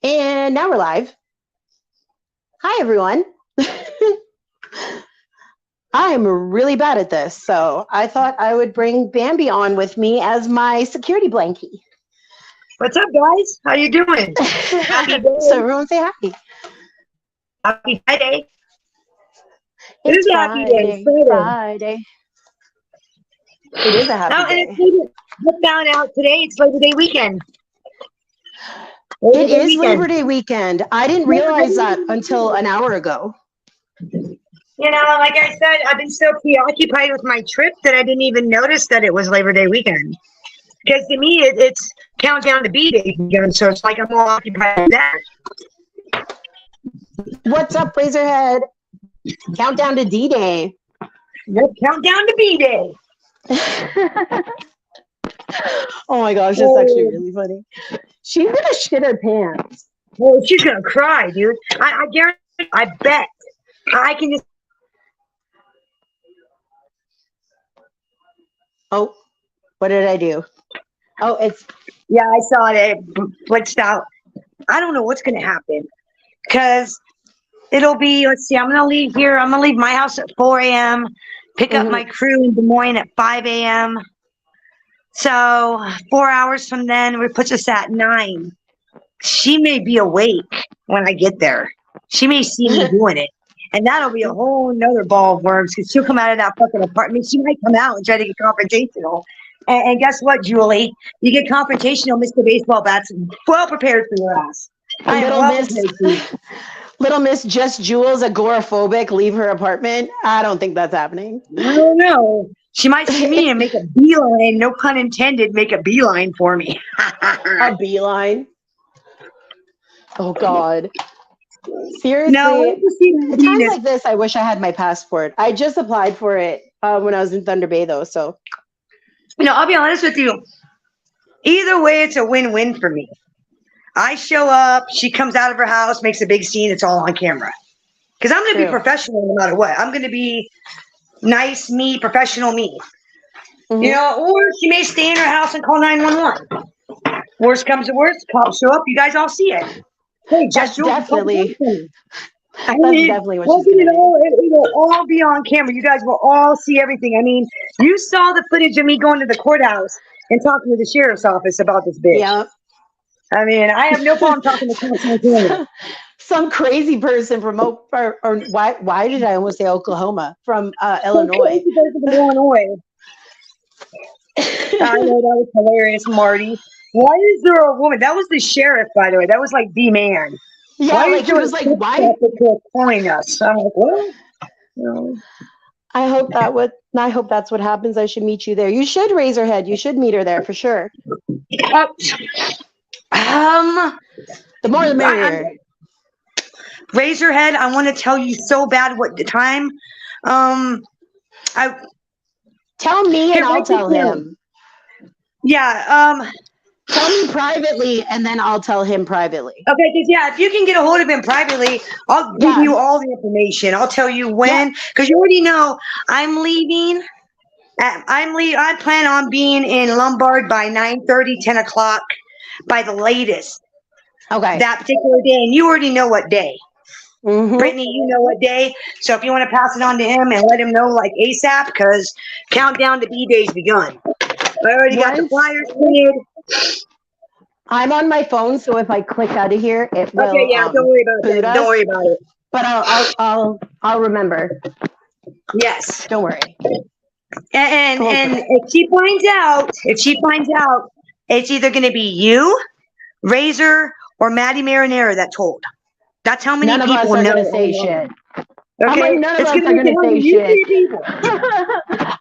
And now we're live. Hi, everyone. I'm really bad at this, so I thought I would bring Bambi on with me as my security blankie. What's up, guys? How you doing? Happy day. So everyone say hi. Happy Friday. It It's is a happy day. Friday. It is a happy day. Just found out today it's Labor Day weekend. It is Labor Day weekend. I didn't realize that until an hour ago. You know, like I said, I've been so preoccupied with my trip that I didn't even notice that it was Labor Day weekend. Because to me, it's countdown to B-Day weekend, so it's like I'm all occupied with that. What's up, Razorhead? Countdown to D-Day. Yep, countdown to B-Day. Oh my gosh, that's actually really funny. She's gonna shit her pants. Oh, she's gonna cry, dude. I guarantee. I bet. I can just. Oh, what did I do? Oh, it's. Yeah, I saw it. It blitzed out. I don't know what's gonna happen, because it'll be. Let's see. I'm gonna leave here. I'm gonna leave my house at 4 a.m. Pick up my crew in Des Moines at 5 a.m. So 4 hours from then, it puts us at 9. She may be awake when I get there. She may see me doing it. And that'll be a whole nother ball of worms, because she'll come out of that fucking apartment. She might come out and try to get confrontational. And guess what, Julie? You get confrontational, Mr. Baseball Bat's well prepared for your ass. I am well prepared for you. Little Miss Just Jules, agoraphobic, leave her apartment. I don't think that's happening. I don't know. She might see me and make a beeline, no pun intended, make a beeline for me. A beeline? Oh, God. Seriously, no, at times like this, I wish I had my passport. I just applied for it when I was in Thunder Bay, though, so. You know, I'll be honest with you. Either way, it's a win-win for me. I show up, she comes out of her house, makes a big scene, it's all on camera. Because I'm going to be professional no matter what. I'm going to be nice me, professional me. You know, or she may stay in her house and call 911. Worst comes to worst, cops show up, you guys all see it. Hey, that's definitely. I mean, definitely what she's gonna do. It'll all be on camera. You guys will all see everything. I mean, you saw the footage of me going to the courthouse and talking to the sheriff's office about this bitch. Yeah. I mean, I have no problem talking to cops on camera. Some crazy person from or why did I almost say Oklahoma? From Illinois. Illinois. I know, that was hilarious, Marty. Why is there a woman? That was the sheriff, by the way. That was like the man. Yeah, why like it was like, why? Calling us. I'm like, what? No. I hope that's what happens. I should meet you there. You should, Razorhead. You should meet her there for sure. The more the merrier. Razorhead, I want to tell you so bad what the time. Tell me and I'll tell him. Yeah. Tell me privately, and then I'll tell him privately. Okay, because if you can get a hold of him privately, I'll give you all the information. I'll tell you when, because you already know I'm leaving. I plan on being in Lombard by 9:30, 10 o'clock, by the latest. Okay. That particular day, and you already know what day. Brittany, you know what day. So if you want to pass it on to him and let him know like ASAP, because countdown to B-Day's begun. I already got the flyers printed. I'm on my phone, so if I click out of here, it will. Okay, yeah, don't worry about it. Don't worry about it. But I'll remember. Yes, don't worry. And if she finds out, it's either going to be you, Razor, or Maddie Marinera that told. That's how many people are going to say shit. Okay, none of us are going to say shit.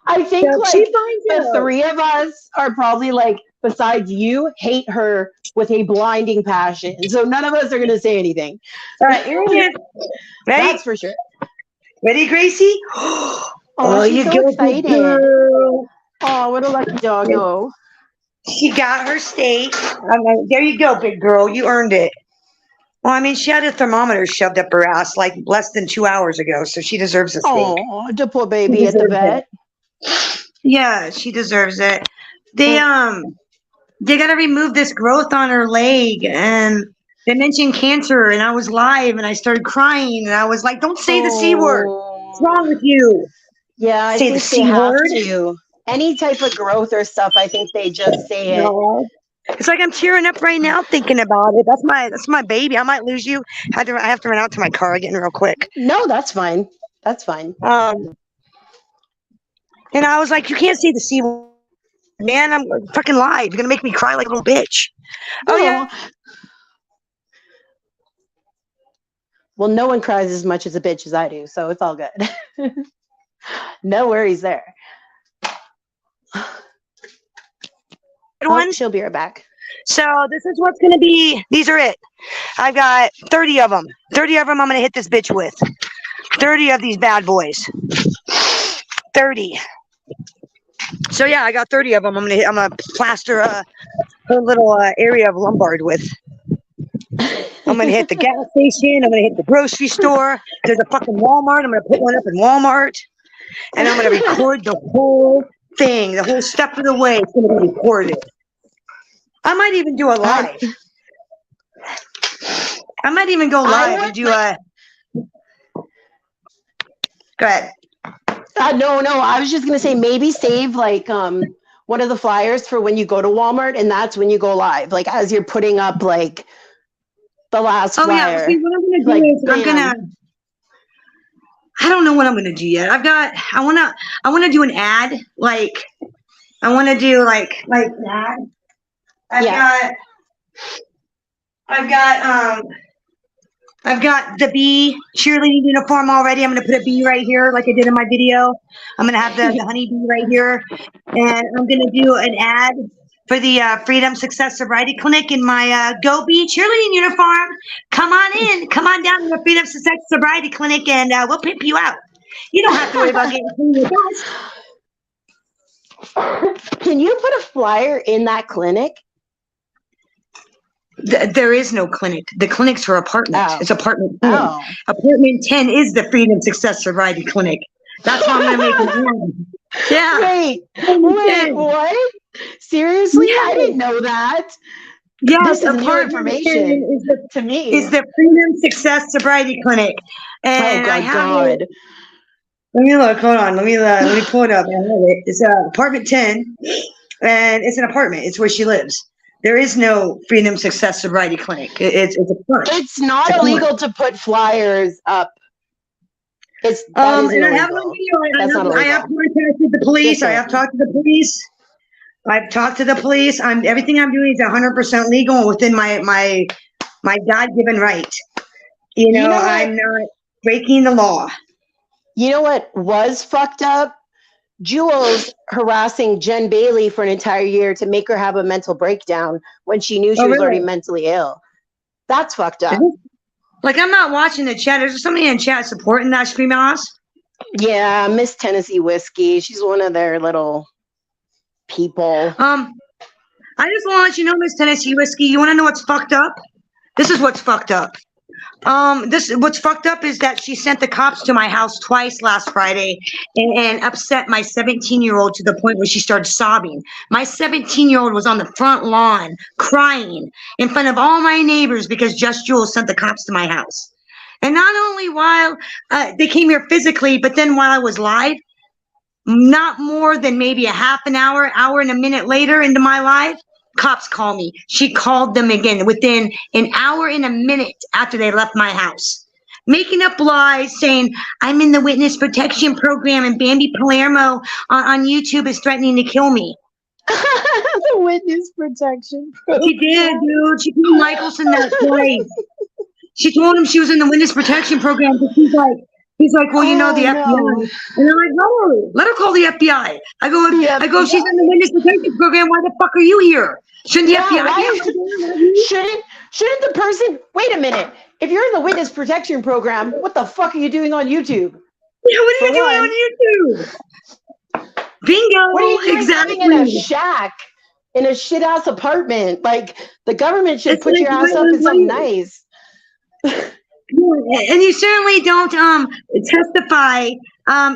I think the 3 of us are probably like, besides you, hate her with a blinding passion. So none of us are going to say anything. All right, here it is. Ready? That's for sure. Ready, Gracie? She's so excited. Girl. Oh, what a lucky doggo. She got her steak. There you go, big girl. You earned it. Well, I mean, she had a thermometer shoved up her ass like less than 2 hours ago, so she deserves a steak. Oh, the poor baby at the vet. Yeah, she deserves it. They got to remove this growth on her leg, and they mentioned cancer, and I was live, and I started crying, and I was like, "Don't say the C word. What's wrong with you?" Yeah, I Say the think they C have word. to. Any type of growth or stuff, I think they just say it. No. It's like I'm tearing up right now thinking about it. That's my baby. I might lose you. I have to run out to my car again real quick. No, that's fine. That's fine. And I was like, you can't say the C word, man. I'm fucking live. You're gonna make me cry like a little bitch. Oh yeah. Well, no one cries as much as a bitch as I do, so it's all good. No worries there. She'll be right back. So this is what's going to be. These are it. I've got 30 of them. 30 of them I'm going to hit this bitch with. 30 of these bad boys. 30. So yeah, I got 30 of them. I'm going to plaster a little area of Lombard with. I'm going to hit the gas station. I'm going to hit the grocery store. There's a fucking Walmart. I'm going to put one up in Walmart. And I'm going to record the whole thing. The whole step of the way. It's going to be recorded. I might even do a live. I might even go live and do a. Go ahead. No. I was just gonna say maybe save like one of the flyers for when you go to Walmart, and that's when you go live. Like as you're putting up like the last flyer. Yeah. See, what I'm gonna do is I don't know what I'm gonna do yet. I wanna do an ad. Like I wanna do like an ad. I've got the bee cheerleading uniform already. I'm going to put a bee right here like I did in my video. I'm going to have the honey bee right here. And I'm going to do an ad for the Freedom Success Sobriety Clinic in my Go Bee cheerleading uniform. Come on in. Come on down to the Freedom Success Sobriety Clinic and we'll pimp you out. You don't have to worry about getting clean with us. Can you put a flyer in that clinic? There is no clinic. The clinic's her apartment. Oh. It's apartment 10. Oh. Apartment 10 is the Freedom Success Sobriety Clinic. That's how I'm going to make it happen. Yeah. Wait, what? Seriously? Yeah. I didn't know that. Yeah, this is new information to me. It's the Freedom Success Sobriety Clinic. And God. Let me look. Hold on. Let me pull it up. I have it. It's apartment 10, and it's an apartment. It's where she lives. There is no Freedom Success Sobriety Clinic. It's a front. It's not illegal to put flyers up. That is and I have on video. I have contacted the police. I have talked to the police. I've talked to the police. Everything I'm doing is 100% legal and within my God-given right. You know I'm not breaking the law. You know what was fucked up? Jules harassing Jen Bailey for an entire year to make her have a mental breakdown when she knew she was already mentally ill. That's fucked up. Like, I'm not watching the chat. There's somebody in chat supporting that scream ass. Yeah, Miss Tennessee Whiskey. She's one of their little people. I just want to let you know, Miss Tennessee Whiskey, you want to know what's fucked up? This is what's fucked up. What's fucked up is that she sent the cops to my house twice last Friday and upset my 17-year-old to the point where she started sobbing. My 17-year-old was on the front lawn crying in front of all my neighbors because Just Jules sent the cops to my house. And not only while they came here physically, but then while I was live, not more than maybe a half an hour and a minute later into my live, cops call me. She called them again within an hour and a minute after they left my house, making up lies saying I'm in the witness protection program and Bambi Palermo on YouTube is threatening to kill me. The witness protection program. She did, dude. She told Michelson that twice. She told him she was in the witness protection program, but he's like, well, you know, the FBI. And I'm like, no, let her call the FBI. I go, she's in the witness protection program. Why the fuck are you here? Shouldn't the FBI Shouldn't the person, wait a minute. If you're in the witness protection program, what the fuck are you doing on YouTube? Yeah, what are you doing on YouTube? Bingo. What are you doing exactly in a shack? In a shit ass apartment? Like, the government should put your ass up in something nice. Yeah, and you certainly don't testify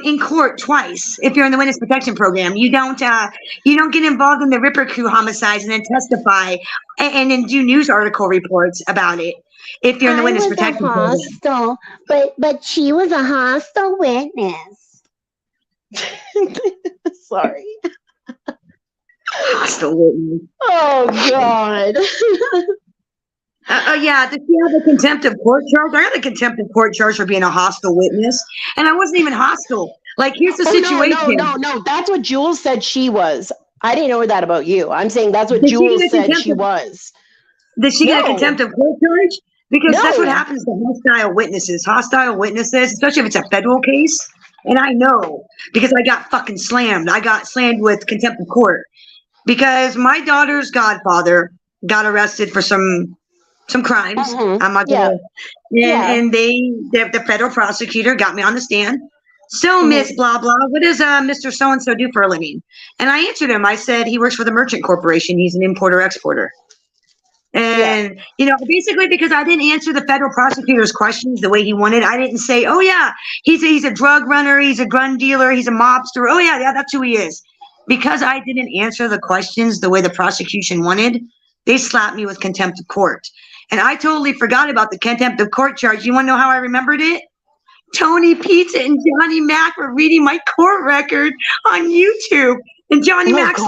in court twice if you're in the witness protection program. You don't get involved in the Ripper Crew homicides and then testify and then do news article reports about it if you're in the I witness was a protection program. hostile, but she was a hostile witness. Sorry. Hostile witness. Oh God. Yeah, does she have a contempt of court charge? I had a contempt of court charge for being a hostile witness, and I wasn't even hostile. Like, here's the situation. No. That's what Jules said she was. I didn't know that about you. I'm saying that's what Jules said she was. Did she get a contempt of court charge? Because that's what happens to hostile witnesses. Hostile witnesses, especially if it's a federal case. And I know because I got fucking slammed. I got slammed with contempt of court because my daughter's godfather got arrested for some crimes. I'm not gonna. And the federal prosecutor got me on the stand. So, Miss blah blah, what does Mr. So and so do for a living? And I answered him. I said he works for the Merchant Corporation. He's an importer exporter. And basically because I didn't answer the federal prosecutor's questions the way he wanted. I didn't say, oh yeah, he's a drug runner, he's a gun dealer, he's a mobster. Oh yeah, that's who he is. Because I didn't answer the questions the way the prosecution wanted, they slapped me with contempt of court. And I totally forgot about the contempt of court charge. You want to know how I remembered it? Tony Pizza and Johnny Mac were reading my court record on YouTube. And Johnny Mac's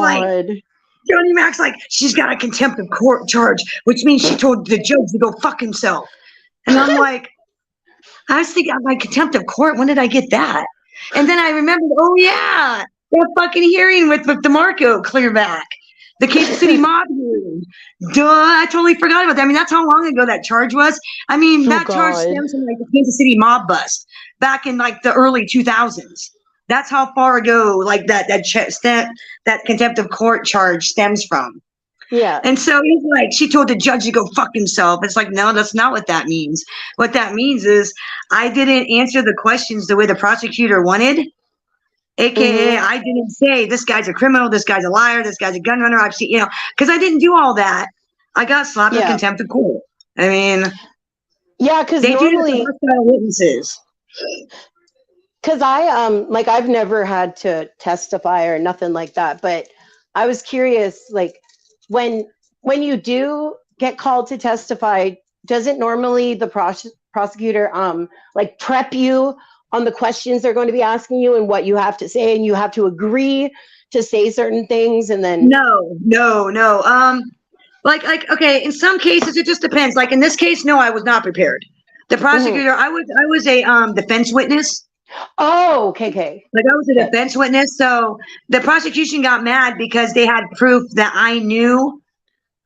like, she's got a contempt of court charge, which means she told the judge to go fuck himself. And I'm like, I was thinking, my contempt of court, when did I get that? And then I remembered, oh yeah, that fucking hearing with DeMarco clear back. The Kansas City mob hearing. Duh, I totally forgot about that. I mean, that's how long ago that charge was. I mean, that charge stems from like the Kansas City mob bust back in like the early 2000s. That's how far ago like that contempt of court charge stems from. Yeah. And so he's like, she told the judge to go fuck himself. It's like, no, that's not what that means. What that means is I didn't answer the questions the way the prosecutor wanted. AKA, I didn't say this guy's a criminal, this guy's a liar, this guy's a gun runner. I've seen, because I didn't do all that. I got slapped with contempt of court. I mean, because they normally do hostile witnesses. Because I've never had to testify or nothing like that, but I was curious, like when you do get called to testify, doesn't normally the prosecutor like prep you on the questions they're going to be asking you and what you have to say, and you have to agree to say certain things, and then no. Like okay, in some cases it just depends. Like in this case, no, I was not prepared. The prosecutor, I was a defense witness. Oh, okay. Like I was a defense witness, so the prosecution got mad because they had proof that I knew,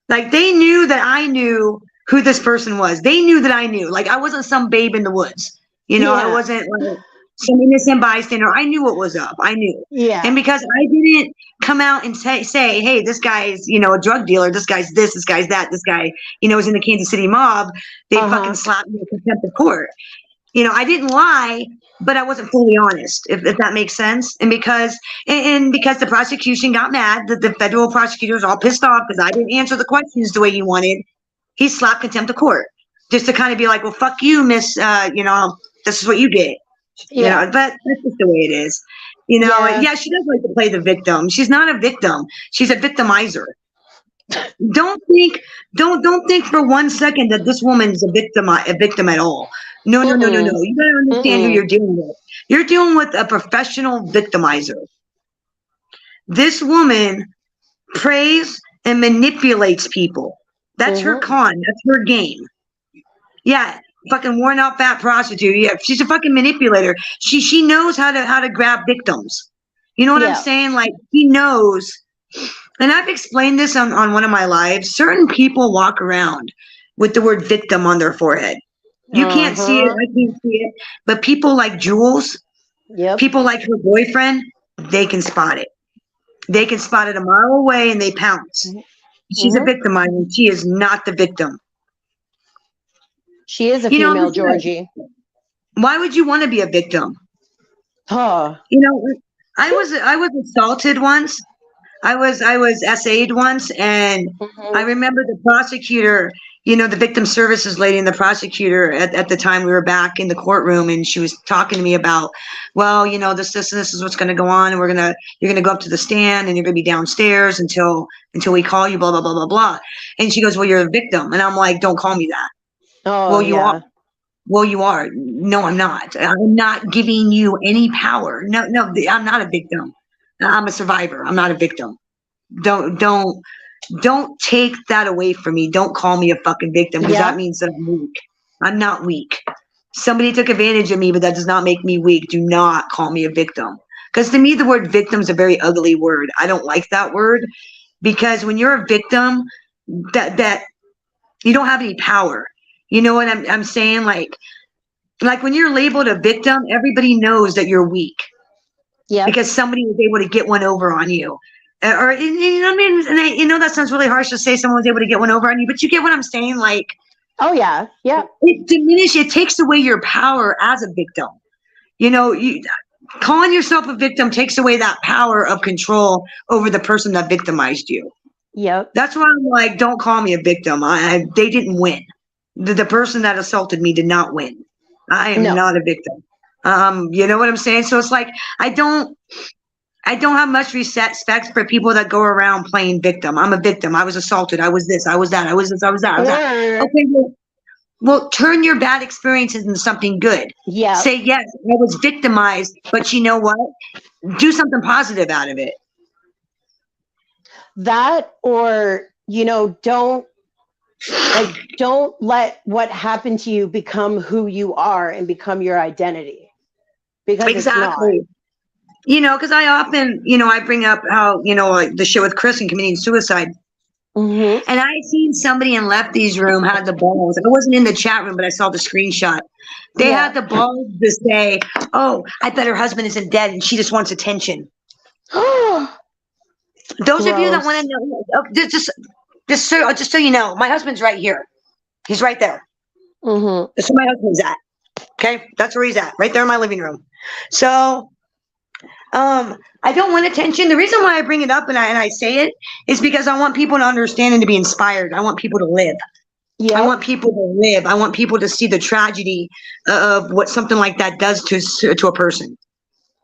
like they knew that I knew who this person was. They knew that I knew. Like I wasn't some babe in the woods. I wasn't like some innocent bystander. I knew what was up. I knew. Yeah. And because I didn't come out and say, hey, this guy's, a drug dealer. This guy's this guy's that. This guy, is in the Kansas City mob. They fucking slapped me with contempt of court. I didn't lie, but I wasn't fully honest, if that makes sense. And because the prosecution got mad, the federal prosecutor was all pissed off because I didn't answer the questions the way he wanted. He slapped contempt of court just to kind of be like, well, fuck you, miss, this is what you get. But that's just the way it is. She does like to play the victim. She's not a victim. She's a victimizer. Don't think for 1 second that this woman's a victim at all. No. You gotta understand who you're dealing with. You're dealing with a professional victimizer. This woman preys and manipulates people. That's her con. That's her game. Yeah, fucking worn out fat prostitute. Yeah, she's a fucking manipulator. She knows how to grab victims. You know what I'm saying? Like she knows. And I've explained this on one of my lives. Certain people walk around with the word victim on their forehead. You can't see it. I can't see it. But people like Jules, people like her boyfriend, they can spot it. They can spot it a mile away and they pounce. She's a victimizer. She is not the victim. She is a female, Georgie. Why would you want to be a victim? Huh. I was assaulted once. I was SA'd once, and I remember the prosecutor, the victim services lady and the prosecutor at the time we were back in the courtroom, and she was talking to me about, well, this and this is what's going to go on, and you're going to go up to the stand, and you're going to be downstairs until we call you, blah, blah, blah, blah, blah. And she goes, well, you're a victim. And I'm like, don't call me that. Oh, well, you are. Well, you are. No, I'm not. I'm not giving you any power. No, I'm not a victim. I'm a survivor. I'm not a victim. Don't take that away from me. Don't call me a fucking victim, because that means that I'm weak. I'm not weak. Somebody took advantage of me, but that does not make me weak. Do not call me a victim. Because to me, the word victim is a very ugly word. I don't like that word, because when you're a victim, that you don't have any power. You know what I'm saying? Like when you're labeled a victim, everybody knows that you're weak. Yeah. Because somebody was able to get one over on you. Or, you know what I mean? And that sounds really harsh to say someone was able to get one over on you, but you get what I'm saying? Like, oh, yeah. Yeah. It takes away your power as a victim. Calling yourself a victim takes away that power of control over the person that victimized you. Yep. That's why I'm like, don't call me a victim. They didn't win. The person that assaulted me did not win. I am not a victim. You know what I'm saying? So it's like, I don't have much respect for people that go around playing victim. I'm a victim. I was assaulted. I was this. I was that. I was this. I was that. I was that. Okay. Well, turn your bad experiences into something good. Yeah. Say, yes, I was victimized, but you know what? Do something positive out of it. That, or, don't let what happened to you become who you are and become your identity. Because exactly. It's not. Because I often, I bring up how, the show with Chris and committing suicide. Mm-hmm. And I seen somebody in Lefty's room had the balls. I wasn't in the chat room, but I saw the screenshot. They had the balls to say, oh, I bet her husband isn't dead and she just wants attention. Those of you that want to know, just so you know, my husband's right here. He's right there. Mm-hmm. That's where my husband's at. Okay? That's where he's at, right there in my living room. So, I don't want attention. The reason why I bring it up and I say it is because I want people to understand and to be inspired. I want people to live. Yeah. I want people to live. I want people to see the tragedy of what something like that does to a person.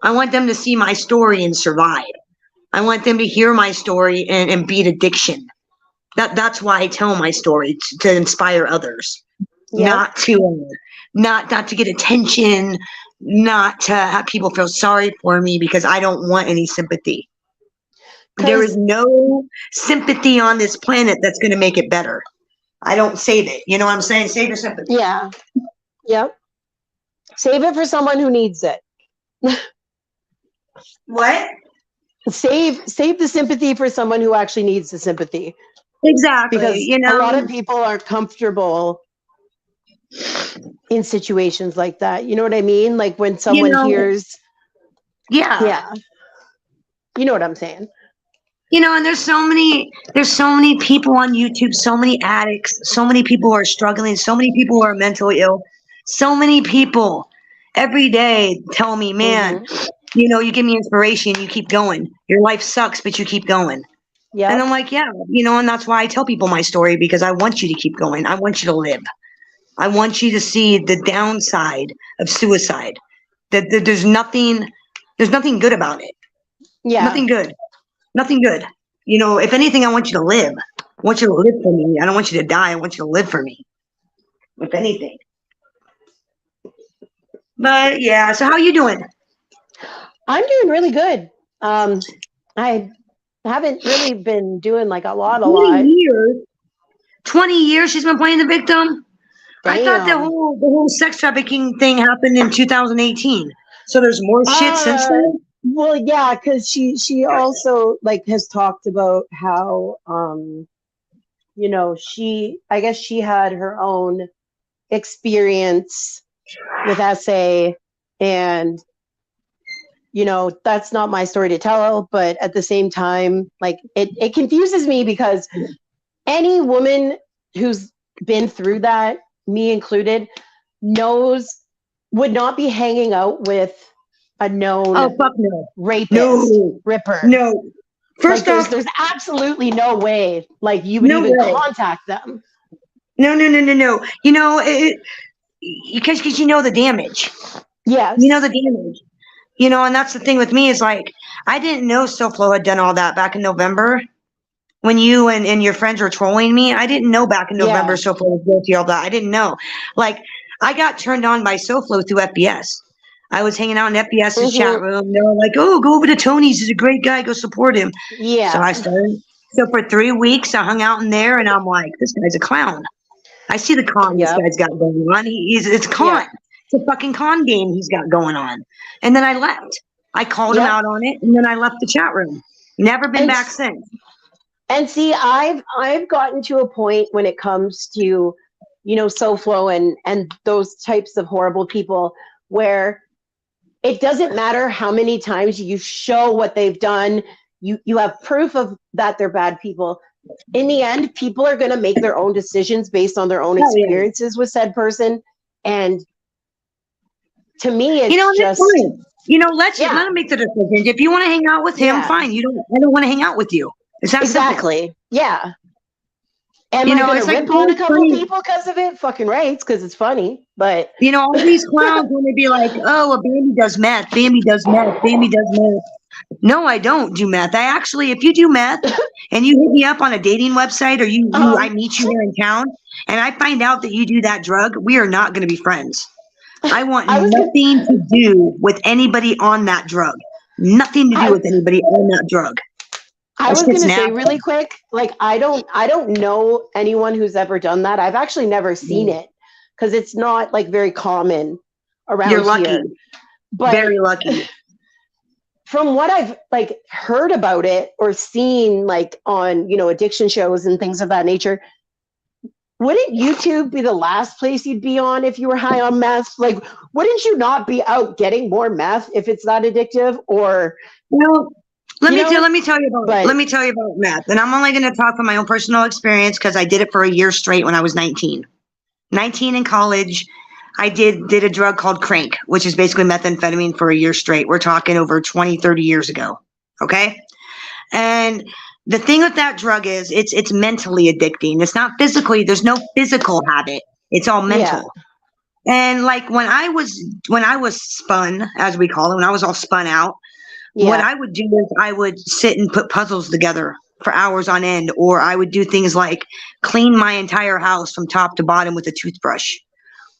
I want them to see my story and survive. I want them to hear my story and beat addiction. That's why I tell my story, to inspire others, not to get attention, not to have people feel sorry for me, because I don't want any sympathy. There is no sympathy on this planet that's going to make it better. I don't save it. You know what I'm saying? Save your sympathy. Yeah. Yep. Save it for someone who needs it. What? Save the sympathy for someone who actually needs the sympathy. Exactly. Because a lot of people are comfortable in situations like that. You know what I mean? Like when someone hears. Yeah. Yeah. You know what I'm saying? And there's so many people on YouTube, so many addicts, so many people who are struggling, so many people who are mentally ill, so many people every day tell me, man, you give me inspiration, you keep going. Your life sucks, but you keep going. Yeah. And I'm like, yeah, and that's why I tell people my story, because I want you to keep going. I want you to live. I want you to see the downside of suicide. That there's nothing good about it. Yeah. Nothing good. Nothing good. If anything, I want you to live. I want you to live for me. I don't want you to die. I want you to live for me. If anything. But yeah, so how are you doing? I'm doing really good. I haven't really been doing like a lot. 20 years she's been playing the victim? Damn. I thought the whole sex trafficking thing happened in 2018. So there's more shit since then? Well, yeah, because she also like has talked about how I guess she had her own experience with SA, and that's not my story to tell, but at the same time, like it confuses me, because any woman who's been through that, me included, would not be hanging out with a known rapist, ripper. No. First off, there's absolutely no way like you would even contact them. No. You know, because you know the damage. Yes. You know the damage. You know, and that's the thing with me is like, I didn't know SoFlo had done all that back in November when you and your friends were trolling me. I didn't know back in November SoFlo was guilty of all that. I didn't know. Like, I got turned on by SoFlo through FBS. I was hanging out in FBS's chat room. They were like, "Oh, go over to Tony's. He's a great guy. Go support him." Yeah. So I started. So for 3 weeks, I hung out in there, and I'm like, "This guy's a clown." I see the con this guy's got going on. It's con. Yeah. It's a fucking con game he's got going on. And then I left. I called him out on it, and then I left the chat room. Never been back since. And see, I've gotten to a point when it comes to, you know, SoFlo and those types of horrible people where it doesn't matter how many times you show what they've done, you have proof of that they're bad people. In the end, people are going to make their own decisions based on their own experiences with said person. And to me, it's just, you know, let them make the decisions. If you want to hang out with him, fine. I don't want to hang out with you. It's that exactly simple. Yeah. Am I going to rip on a couple people because of it? Fucking right, because it's funny. But you know, all these clowns want to be like, "Oh, a Bambi does meth. Bambi does meth. Bambi does meth." No, I don't do meth. I actually, if you do meth and you hit me up on a dating website or I meet you here in town and I find out that you do that drug, we are not going to be friends. I want nothing to do with anybody on that drug. Nothing to do with anybody on that drug. I was going to say really quick, like, I don't know anyone who's ever done that. I've actually never seen it because it's not like very common around here. You're lucky. But very lucky. From what I've like heard about it or seen like on, you know, addiction shows and things of that nature, wouldn't YouTube be the last place you'd be on if you were high on meth? Like, wouldn't you not be out getting more meth if it's that addictive? Or let me tell you about meth. And I'm only going to talk from my own personal experience because I did it for a year straight when I was 19. 19 in college. I did a drug called crank, which is basically methamphetamine for a year straight. We're talking over 20, 30 years ago. Okay. And the thing with that drug is it's mentally addicting. It's not physically. There's no physical habit. It's all mental. Yeah. And like when I was spun, as we call it, when I was all spun out, what I would do is I would sit and put puzzles together for hours on end, or I would do things like clean my entire house from top to bottom with a toothbrush.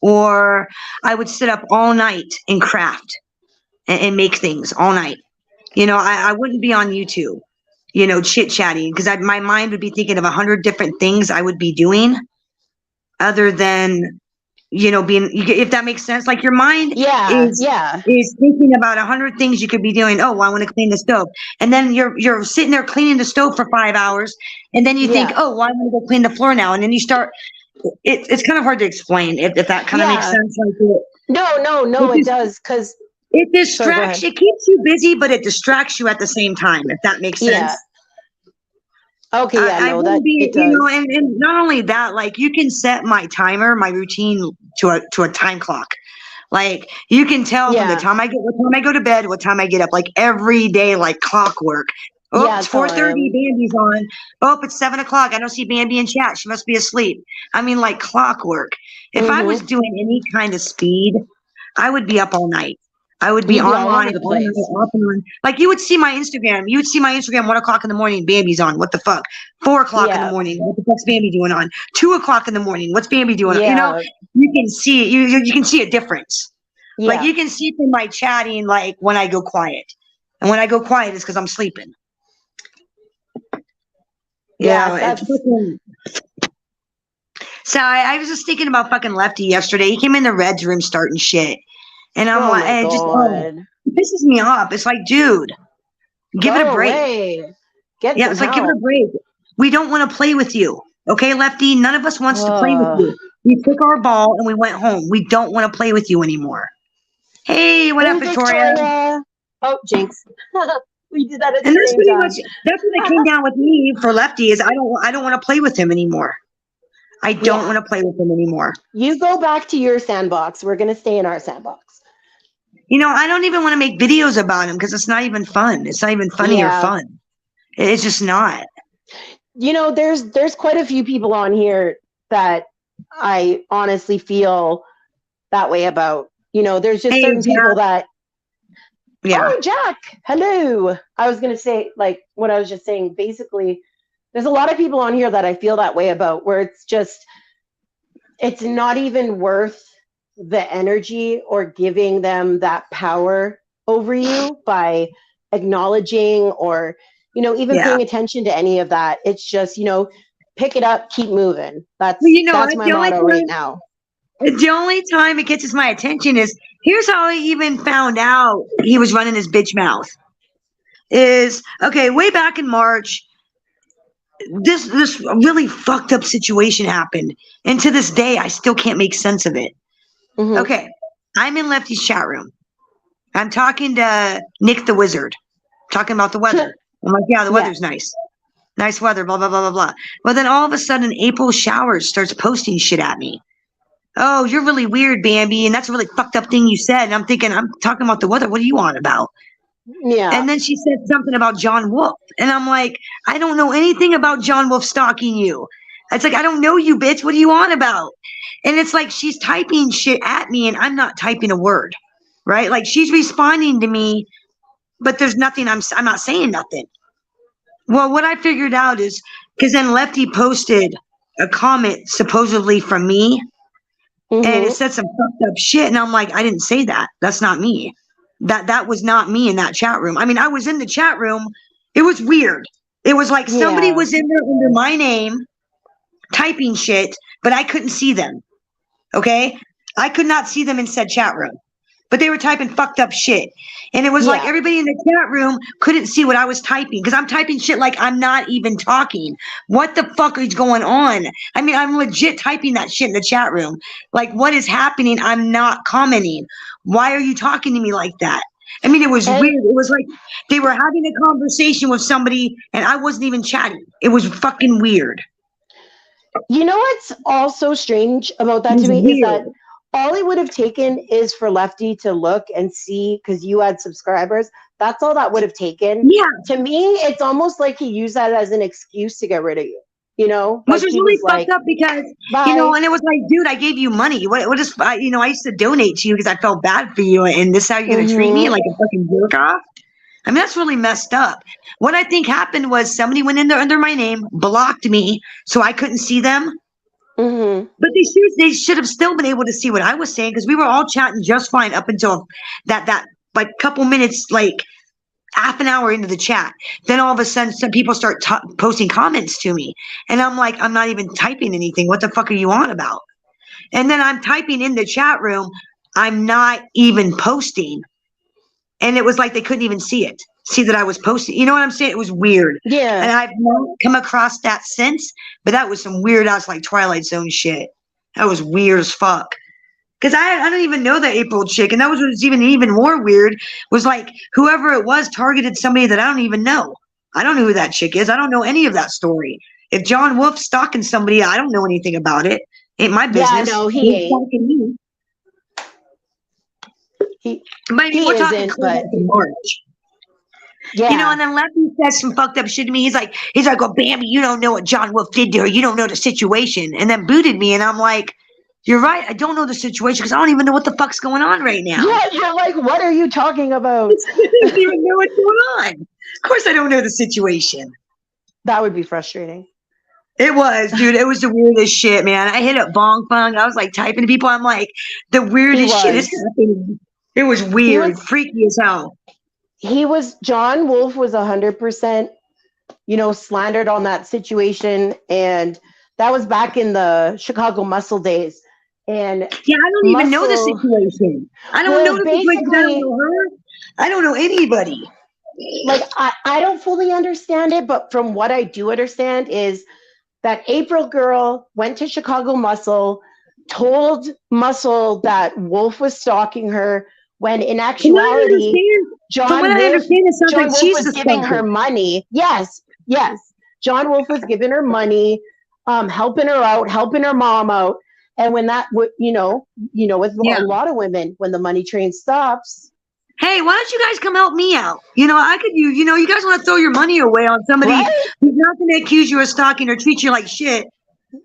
Or I would sit up all night and craft and make things all night. You know, I wouldn't be on YouTube, you know, chit-chatting because my mind would be thinking of 100 different things I would be doing other than, you know, being, if that makes sense. Like your mind is thinking about 100 things you could be doing. Oh, well, I want to clean the stove. And then you're sitting there cleaning the stove for 5 hours. And then you think, oh, well, I want to go clean the floor now. And then you start... It's kind of hard to explain if that kind of makes sense. Like No, it does because it distracts. It keeps you busy, but it distracts you at the same time. If that makes sense. Okay. Yeah. It does. You know, and not only that, like you can set my timer, my routine to a time clock. Like you can tell from the time what time I go to bed, what time I get up, like every day, like clockwork. Oh, it's 4:30. Bambi's on. Oh, it's 7 o'clock. I don't see Bambi in chat. She must be asleep. I mean, like clockwork. If I was doing any kind of speed, I would be up all night. I would be online all night, off and on. Like you would see my Instagram. You would see my Instagram 1 o'clock in the morning. Bambi's on. What the fuck? 4 o'clock in the morning. What the fuck's Bambi doing on? 2 o'clock in the morning. What's Bambi doing on? You know, you can see you can see a difference. Like you can see from my chatting, like when I go quiet, and when I go quiet is because I'm sleeping. Yeah, so I was just thinking about fucking Lefty yesterday. He came in the Reds room starting shit, and I'm like, it pisses me off. It's like, dude, give it a break. It's like, give it a break. We don't want to play with you, okay, Lefty? None of us wants to play with you. We took our ball and we went home. We don't want to play with you anymore. Hey, what up, Victoria? Oh, Jinx. We did that at and the same time. That's what came down with me for Lefty is I don't want to play with him anymore. I don't want to play with him anymore. You go back to your sandbox. We're going to stay in our sandbox. You know, I don't even want to make videos about him because it's not even fun. It's not even funny or fun. It's just not. You know, there's quite a few people on here that I honestly feel that way about. There's just certain people that. Yeah. Oh, Jack, hello. I was going to say, like, what I was just saying, basically, there's a lot of people on here that I feel that way about, where it's not even worth the energy or giving them that power over you by acknowledging or, even paying attention to any of that. It's just, pick it up, keep moving. That's my motto right now. The only time it catches my attention is, here's how I even found out he was running his bitch mouth. Is, okay, way back in March, this really fucked up situation happened. And to this day, I still can't make sense of it. Mm-hmm. Okay, I'm in Lefty's chat room. I'm talking to Nick the Wizard, talking about the weather. I'm like, yeah, the weather's nice. Nice weather, blah, blah, blah, blah, blah. Well, then all of a sudden, April Showers starts posting shit at me. Oh, you're really weird, Bambi, and that's a really fucked up thing you said. And I'm thinking, I'm talking about the weather. What are you on about? Yeah. And then she said something about John Wolf. And I'm like, I don't know anything about John Wolf stalking you. It's like, I don't know you, bitch. What are you on about? And it's like she's typing shit at me and I'm not typing a word, right? Like she's responding to me, but there's nothing. I'm not saying nothing. Well, what I figured out is, because then Lefty posted a comment supposedly from me. Mm-hmm. And it said some fucked up shit. And I'm like, I didn't say that. That's not me. That was not me in that chat room. I mean, I was in the chat room. It was weird. It was like somebody was in there under my name typing shit, but I couldn't see them. Okay? I could not see them in said chat room. But they were typing fucked up shit. And it was like everybody in the chat room couldn't see what I was typing because I'm typing shit like I'm not even talking. What the fuck is going on? I mean, I'm legit typing that shit in the chat room. Like, what is happening? I'm not commenting. Why are you talking to me like that? I mean, it was weird. It was like they were having a conversation with somebody and I wasn't even chatting. It was fucking weird. You know what's also strange about that to me is that all it would have taken is for Lefty to look and see, because you had subscribers. That's all that would have taken. Yeah. To me, it's almost like he used that as an excuse to get rid of you. Which was really fucked up because, and it was like, dude, I gave you money. What is, I used to donate to you because I felt bad for you. And this is how you're going to treat me like a fucking jerk off? I mean, that's really messed up. What I think happened was somebody went in there under my name, blocked me, so I couldn't see them. Mm-hmm. But they should have still been able to see what I was saying because we were all chatting just fine up until that like couple minutes, like half an hour into the chat. Then all of a sudden, some people start posting comments to me, and I'm like, I'm not even typing anything. What the fuck are you on about? And then I'm typing in the chat room. I'm not even posting, and it was like they couldn't even see that I was posting. You know what I'm saying? It was weird. Yeah. And I've not come across that since, but that was some weird ass like Twilight Zone shit. That was weird as fuck. Because I don't even know that April chick, and that was even more weird. Was like whoever it was targeted somebody that I don't even know. I don't know who that chick is. I don't know any of that story. If John Wolf's stalking somebody, I don't know anything about it. Ain't my business. Yeah, no, he ain't. Stalking me. We're talking in March. Yeah. And then Lefty says some fucked up shit to me. He's like, oh, Bambi, you don't know what John Wolf did to her. You don't know the situation. And then booted me. And I'm like, you're right. I don't know the situation because I don't even know what the fuck's going on right now. Yeah, you're like, what are you talking about? I don't even know what's going on. Of course I don't know the situation. That would be frustrating. It was, dude. It was the weirdest shit, man. I hit up Bong Bong. I was like typing to people. I'm like, the weirdest shit is happening. It was weird. Freaky as hell. John Wolf was 100%, slandered on that situation. And that was back in the Chicago Muscle days. And yeah, I don't even know the situation. I don't know the situation. I don't know her. I don't know anybody. Like, I don't fully understand it, but from what I do understand is that April girl went to Chicago Muscle, told Muscle that Wolf was stalking her, when in actuality, John Wolf was giving her money. Yes. John Wolf was giving her money, helping her out, helping her mom out. And when that, with a lot of women, when the money train stops. Hey, why don't you guys come help me out? I could you guys want to throw your money away on somebody who's not going to accuse you of stalking or treat you like shit.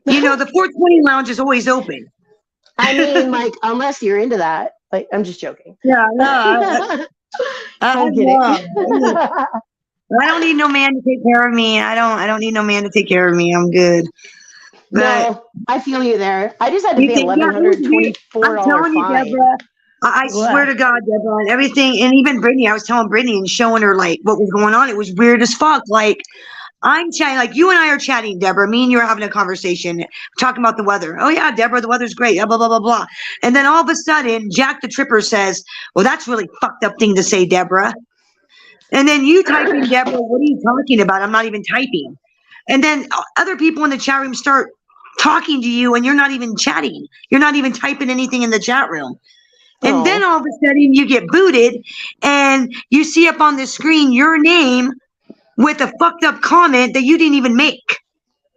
You know, the 420 lounge is always open. I mean, like, unless you're into that. Like, I'm just joking. Yeah, no. I'm kidding. I don't need no man to take care of me. I don't need no man to take care of me. I'm good. But no, I feel you there. I just had to pay $1,124 I'm telling you, fine. Deborah. I swear to God, Deborah, and everything, and even Brittany, I was telling Brittany and showing her like what was going on. It was weird as fuck. Like, I'm chatting, like you and I are chatting, Deborah. Me and you are having a conversation, talking about the weather. Oh yeah, Deborah, the weather's great. Blah blah blah blah. And then all of a sudden, Jack the Tripper says, "Well, that's really fucked up thing to say, Deborah." And then you type in, Deborah, what are you talking about? I'm not even typing. And then other people in the chat room start talking to you, and you're not even chatting. You're not even typing anything in the chat room. And then all of a sudden you get booted and you see up on the screen your name with a fucked up comment that you didn't even make.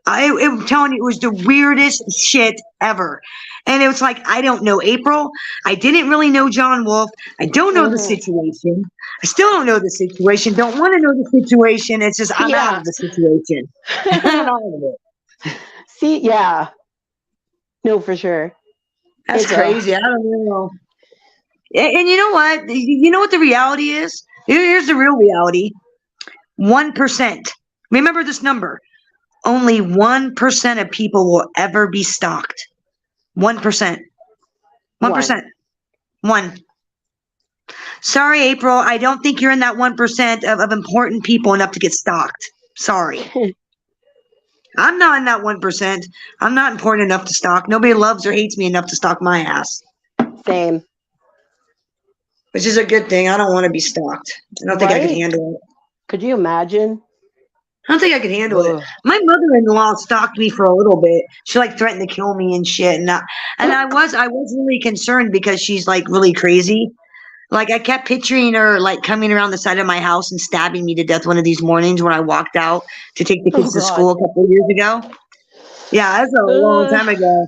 I'm telling you, it was the weirdest shit ever. And it was like, I don't know April. I didn't really know John Wolf. I don't know the situation. I still don't know the situation. Don't want to know the situation. It's just, I'm out of the situation. I'm out of it. See, yeah. No, for sure. That's crazy. I don't know. And you know what? You know what the reality is? Here's the real reality. 1%. Remember this number. Only 1% of people will ever be stalked. 1%. 1%. 1. Sorry, April. I don't think you're in that 1% of important people enough to get stalked. Sorry. I'm not in that 1%. I'm not important enough to stalk. Nobody loves or hates me enough to stalk my ass. Same. Which is a good thing. I don't want to be stalked. I don't think I could handle it. Could you imagine? I don't think I could handle it. My mother-in-law stalked me for a little bit. She like threatened to kill me and shit. And I was really concerned because she's like really crazy. Like I kept picturing her like coming around the side of my house and stabbing me to death one of these mornings when I walked out to take the kids to school a couple of years ago. Yeah, that's a long time ago.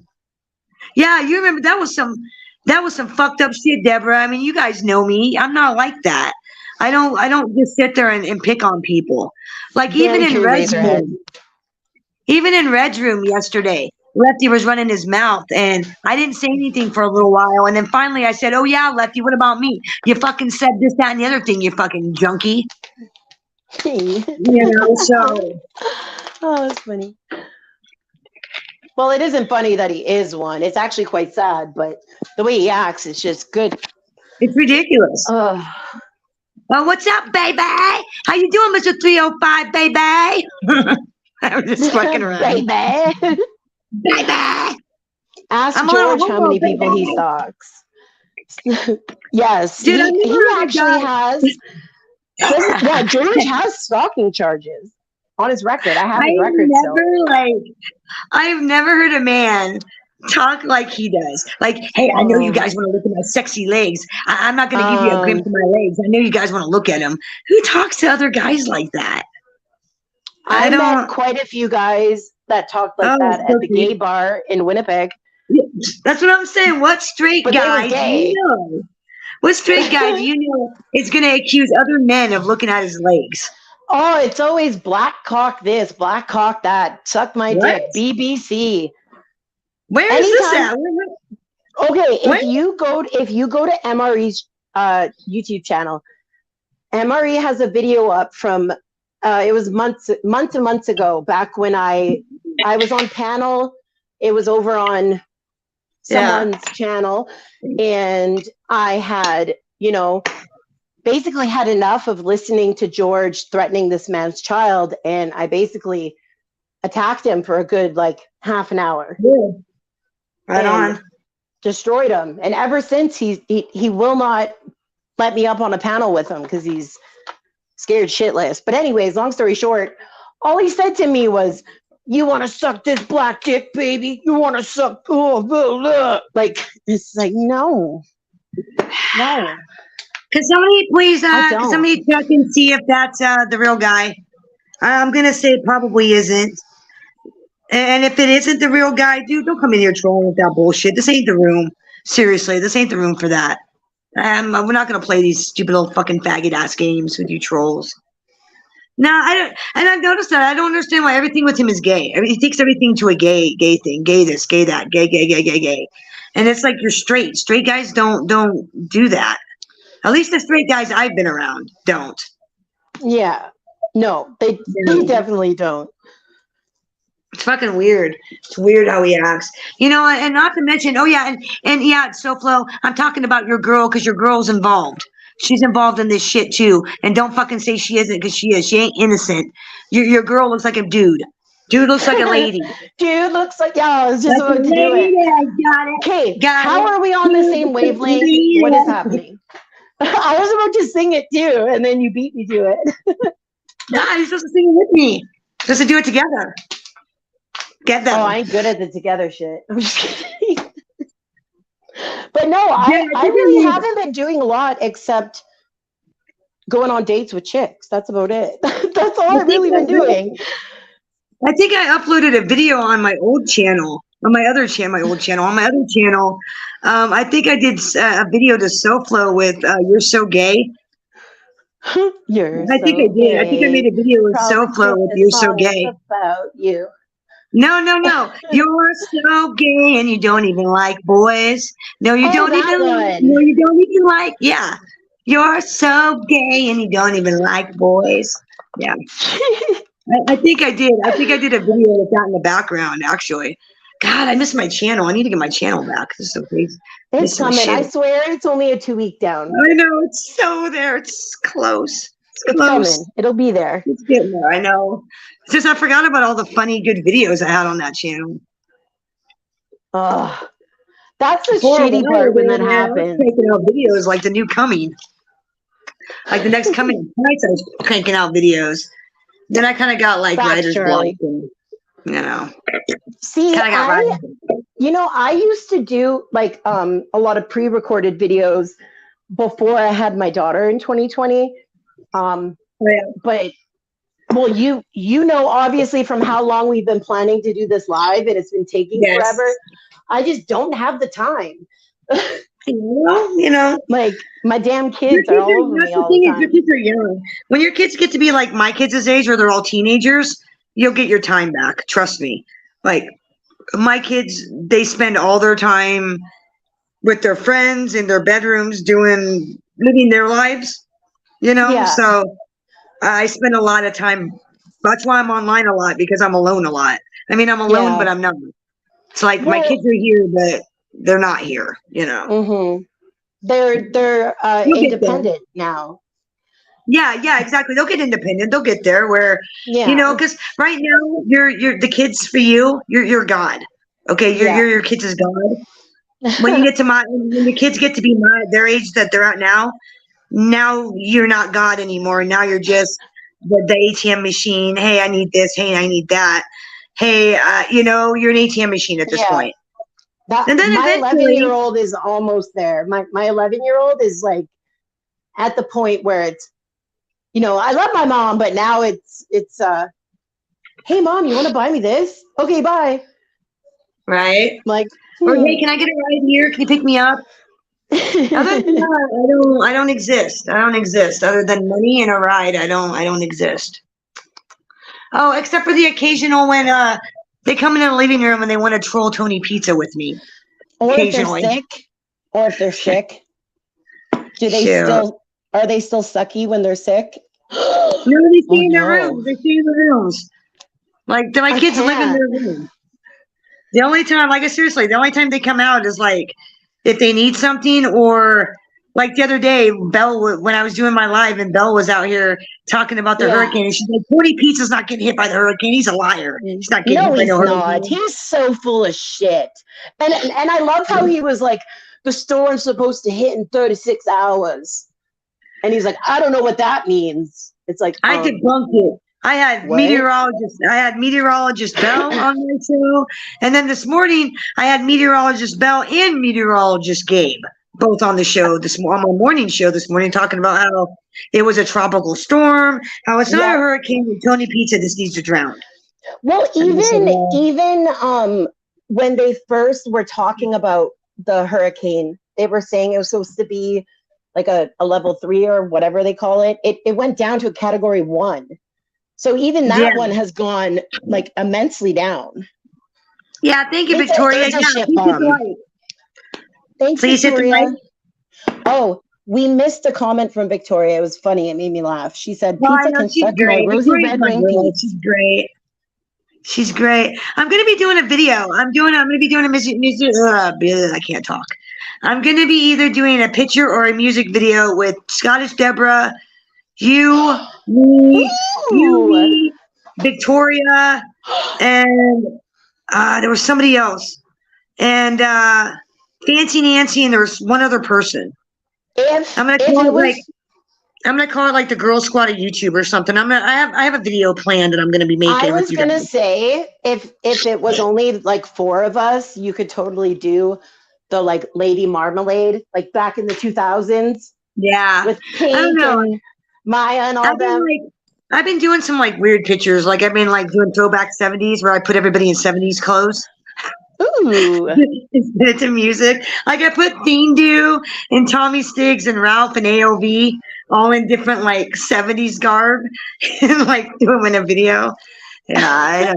Yeah, you remember that was some fucked up shit, Deborah. I mean, you guys know me. I'm not like that. I don't just sit there and pick on people. Like even in Red's room yesterday, Lefty was running his mouth and I didn't say anything for a little while. And then finally I said, "Oh yeah, Lefty, what about me? You fucking said this, that, and the other thing, you fucking junkie." You know, so. Oh, that's funny. Well, it isn't funny that he is one. It's actually quite sad, but the way he acts is just good. It's ridiculous. Well, what's up, baby? How you doing, Mr. 305, baby? I'm just fucking around. Baby. Baby. Ask George how many people he stalks. Yes. Dude, he actually has. Yeah, George has stalking charges on his record. I have his record still. I've never heard a man talk like he does. Like, hey, I know you guys want to look at my sexy legs. I'm not going to give you a glimpse of my legs. I know you guys want to look at them. Who talks to other guys like that? I met quite a few guys that talked like that at the gay bar in Winnipeg. That's what I'm saying. What straight guy do you know? What straight guy do you know is going to accuse other men of looking at his legs? Oh, it's always black cock this, black cock that. Suck my dick. BBC. Where is this at? Okay, if you go to MRE's YouTube channel, MRE has a video up from it was months and months ago, back when I was on panel. It was over on someone's channel, and I had, basically had enough of listening to George threatening this man's child, and I basically attacked him for a good half an hour. Yeah. Right on. Destroyed him. And ever since he will not let me up on a panel with him because he's scared shitless. But anyways, long story short, all he said to me was, "You want to suck this black dick, baby? You want to suck?" It's like, no. Can somebody please, somebody check and see if that's the real guy? I'm going to say it probably isn't. And if it isn't the real guy, dude, don't come in here trolling with that bullshit. This ain't the room. Seriously, this ain't the room for that. We're not going to play these stupid little fucking faggot ass games with you trolls. No, I don't, and I've noticed that. I don't understand why everything with him is gay. He takes everything to a gay thing. Gay this, gay that, gay. And it's like you're straight. Straight guys don't do that. At least the straight guys I've been around don't. Yeah. No, they definitely don't. It's fucking weird. It's weird how he acts. You know, and not to mention, oh yeah, and yeah, SoFlo, I'm talking about your girl because your girl's involved. She's involved in this shit too. And don't fucking say she isn't because she is. She ain't innocent. Your girl looks like a dude. Dude looks like a lady. Dude looks like, yeah, I was just about to do it. Got it. Okay, how are we on the same wavelength? What is happening? I was about to sing it too, and then you beat me to it. Nah, you're supposed to sing it with me. Supposed to do it together. Get them. Oh, I ain't good at the together shit. I'm just kidding. But no, I really haven't been doing a lot except going on dates with chicks. That's about it. That's all I've really been doing. I think I uploaded a video on my old channel, on my other channel, on my other channel. I think I did a video to SoFlo with "You're So Gay." I think I did. I think I made a video with SoFlo with "You're So Gay." About you. No. You're so gay and you don't even like boys. No, you don't even. No, you don't even like. Yeah, you're so gay and you don't even like boys. Yeah. I think I did. I think I did a video with that in the background, actually. God, I miss my channel. I need to get my channel back. This is so crazy. It's coming. I swear it's only a 2-week down. I know. It's so there. It's close. It's coming. It'll be there. It's getting there. I know. It's just I forgot about all the funny, good videos I had on that channel. That's the shitty part when that happens. Taking out videos like the new coming. Like the next coming. I was cranking out videos. Then I kind of got like writer's block, and, you know. See, I used to do like a lot of pre-recorded videos before I had my daughter in 2020. But well, you know, obviously from how long we've been planning to do this live, and it's been taking forever. I just don't have the time. You know, like my damn kids are all over me all the time. Your kids are young. When your kids get to be like my kids' age, or they're all teenagers, you'll get your time back. Trust me. Like my kids, they spend all their time with their friends in their bedrooms, living their lives. You know, so I spend a lot of time. That's why I'm online a lot, because I'm alone a lot. I mean, I'm alone, but I'm not. It's like my kids are here, but they're not here, you know. Mm-hmm. They're independent now. Yeah, exactly. They'll get independent. They'll get there where, you know, because right now you're the kids for you. You're God. Okay, you're your kids is God. When you get to when your kids get to be their age that they're at now you're not God anymore. Now you're just the ATM machine. Hey, I need this. Hey, I need that. Hey, you know, you're an ATM machine at this point. And then my 11-year-old is almost there. My 11-year-old is like at the point where it's, you know, I love my mom, but now it's hey mom, you want to buy me this? Okay, bye. Right. Like, or hey, can I get a ride here? Can you pick me up? Other than that, I don't exist. I don't exist. Other than money and a ride, I don't exist. Oh, except for the occasional when they come in the living room and they want to troll Tony Pizza with me. Or if they're sick. Are they still sucky when they're sick? No, they stay in their rooms. They stay in the rooms. Like my kids live in their room. The only time, seriously, the only time they come out is like if they need something, or like the other day, Belle, when I was doing my live and Belle was out here talking about the hurricane, and she's like, Tony Pizza's not getting hit by the hurricane. He's a liar. He's not getting hit by the hurricane. He's so full of shit. And I love how he was like, the storm's supposed to hit in 36 hours. And he's like, I don't know what that means. It's like, I debunked it. I had meteorologist Belle on my show. And then this morning I had meteorologist Belle and meteorologist Gabe both on the show on my morning show this morning, talking about how it was a tropical storm, how it's not a hurricane, and Tony Pizza just needs to drown. Well, even when they first were talking about the hurricane, they were saying it was supposed to be like a level 3 or whatever they call it. It went down to a category 1. So even that one has gone like immensely down. Yeah, thank you, Victoria. It's a shit bomb. Thanks, Please Victoria. Oh, we missed a comment from Victoria. It was funny. It made me laugh. She said, "Pizza can suck my rosy red wing pizza." She's great. She's great. I'm going to be doing a video. I'm going to be doing a music. I can't talk. I'm going to be either doing a picture or a music video with Scottish Deborah, you, me, Victoria, and there was somebody else, and Fancy Nancy, and there was one other person. I'm gonna call it like the Girl Squad of YouTube or something. I have a video planned that I'm gonna be making. I was gonna say if it was only like 4 of us, you could totally do the like Lady Marmalade, like back in the 2000s. Yeah, with Pink and Maya and all them. I've been doing some like weird pictures. Like I've been like doing throwback 70s where I put everybody in 70s clothes. Ooh. Instead to music. Like I put Fiendu and Tommy Stiggs and Ralph and AOV all in different like 70s garb and like do them in a video. Yeah,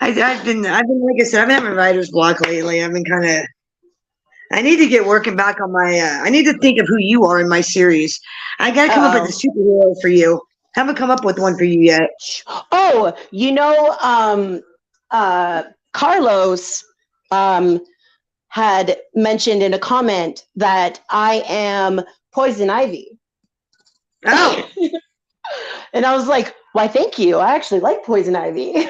I've been like I said, I've been having writer's block lately. I've been I need to get working back on my I need to think of who you are in my series. I gotta come up with a superhero for you. Haven't come up with one for you yet. Oh, Carlos had mentioned in a comment that I am Poison Ivy. Oh. And I was like, why, thank you. I actually like Poison Ivy.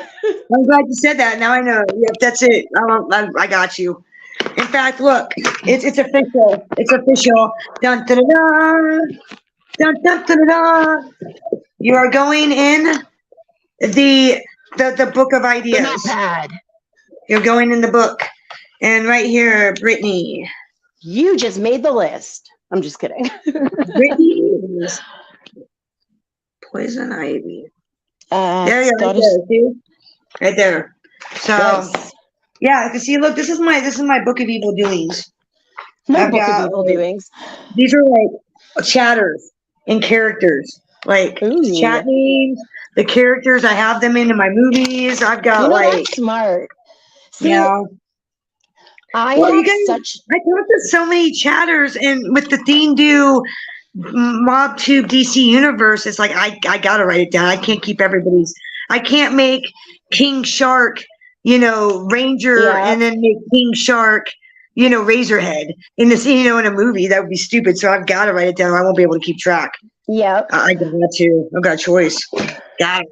I'm glad you said that. Now I know. Yep, that's it. I got you. In fact, look, it's official. It's official. Dun, dun, dun, dun. Dun, dun, dun, dun, dun. You are going in the book of ideas. The notepad. You're going in the book. And right here, Brittany. You just made the list. I'm just kidding. Brittany is Poison Ivy. There you go. Right there. So, nice. Yeah, I can see. Look, this is my book of evil doings. My book of evil doings. These are like chatters and characters, like chat names. The characters, I have them into my movies. I've got that's smart. See, yeah. I talked to so many chatters, and with the Fiendu MobTube DC universe, it's like I gotta write it down. I can't keep everybody's. I can't make King Shark, Ranger, and then make King Shark, Razorhead in this, in a movie. That would be stupid. So I've got to write it down. Or I won't be able to keep track. Yep. I got to. I've got a choice. I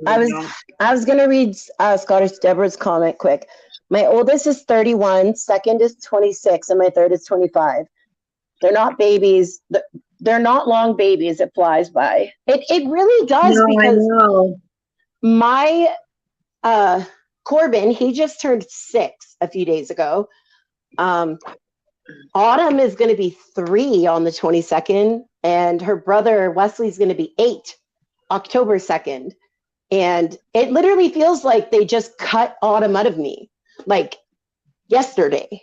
was gonna read Scottish Deborah's comment quick. My oldest is 31, second is 26, and my third is 25. They're not babies. They're not long babies. It flies by. It really does, because my Corbin, he just turned 6 a few days ago. Autumn is going to be 3 on the 22nd, and her brother Wesley's going to be 8 October 2nd. And it literally feels like they just cut Autumn out of me, like yesterday.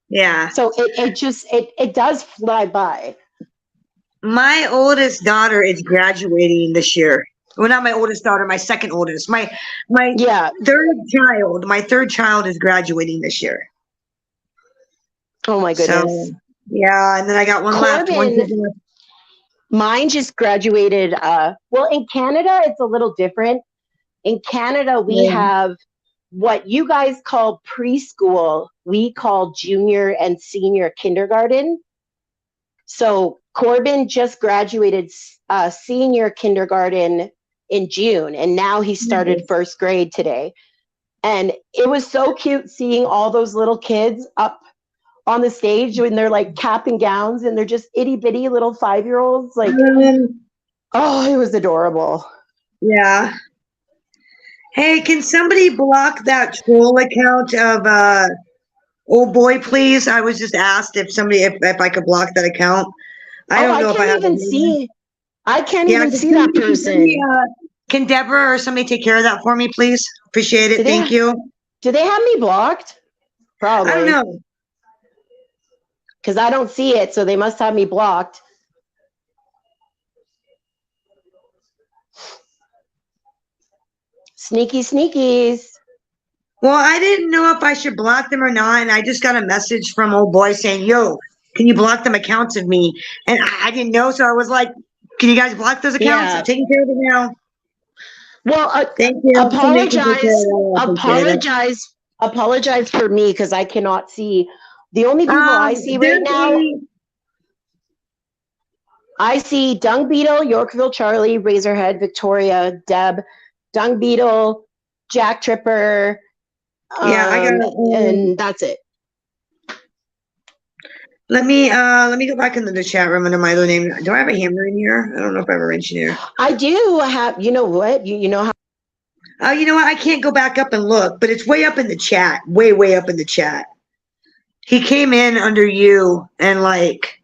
Yeah. So it does fly by. My oldest daughter is graduating this year. Well, not my oldest daughter, my second oldest. My third child is graduating this year. Oh my goodness. So, yeah, and then I got one left. Mine just graduated. Well, in Canada, it's a little different. In Canada, we have what you guys call preschool. We call junior and senior kindergarten. So Corbin just graduated senior kindergarten in June, and now he started first grade today. And it was so cute seeing all those little kids up on the stage when they're like cap and gowns, and they're just itty bitty little 5-year-olds. Like, it was adorable. Yeah. Hey, can somebody block that troll account of Oh Boy, please? I was just asked if I could block that account. I don't know if I have I can't even see that person. Can Deborah or somebody take care of that for me, please? Appreciate it. Thank you. Do they have me blocked? Probably. I don't know. Because I don't see it, so they must have me blocked. Sneaky sneakies. Well, I didn't know if I should block them or not, and I just got a message from old boy saying, "Yo, can you block them accounts of me?" And I didn't know, so I was like, "Can you guys block those accounts? I'm taking care of it now." Well, thank you. Apologize for me because I cannot see. The only people I see right now, I see Dung Beetle, Yorkville Charlie, Razorhead, Victoria, Deb, Dung Beetle, Jack Tripper. I got and that's it. Let me go back into the chat room under my other name. Do I have a hammer in here? I don't know if I have a wrench in here. I do have. You know what? You know how. Oh, you know what? I can't go back up and look, but it's way up in the chat. Way up in the chat. He came in under you and like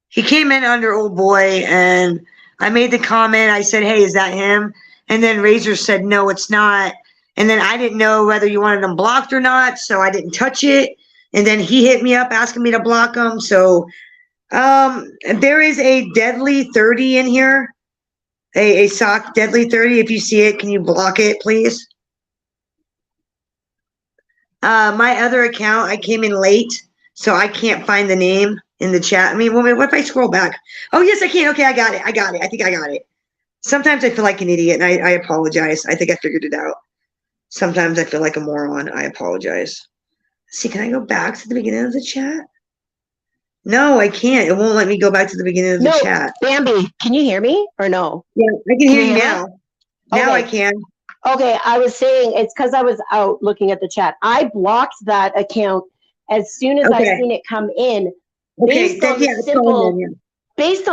he came in under old boy and I made the comment. I said, "Hey, is that him?" And then Razor said, "No, it's not." And then I didn't know whether you wanted him blocked or not, so I didn't touch it. And then he hit me up asking me to block him. So there is a deadly 30 in here. A sock deadly 30. If you see it, can you block it, please? My other account, I came in late, so I can't find the name in the chat. I mean, what if I scroll back? Oh, yes, I can. Okay, I got it. I think I got it. Sometimes I feel like an idiot, and I apologize. I think I figured it out. Sometimes I feel like a moron. I apologize. Let's see, can I go back to the beginning of the chat? No, I can't. It won't let me go back to the beginning of the chat. Bambi, can you hear me or no? Yeah, I can hear you now. Now I can. Okay, I was saying it's because I was out looking at the chat. I blocked that account as soon as I seen it come in. Based on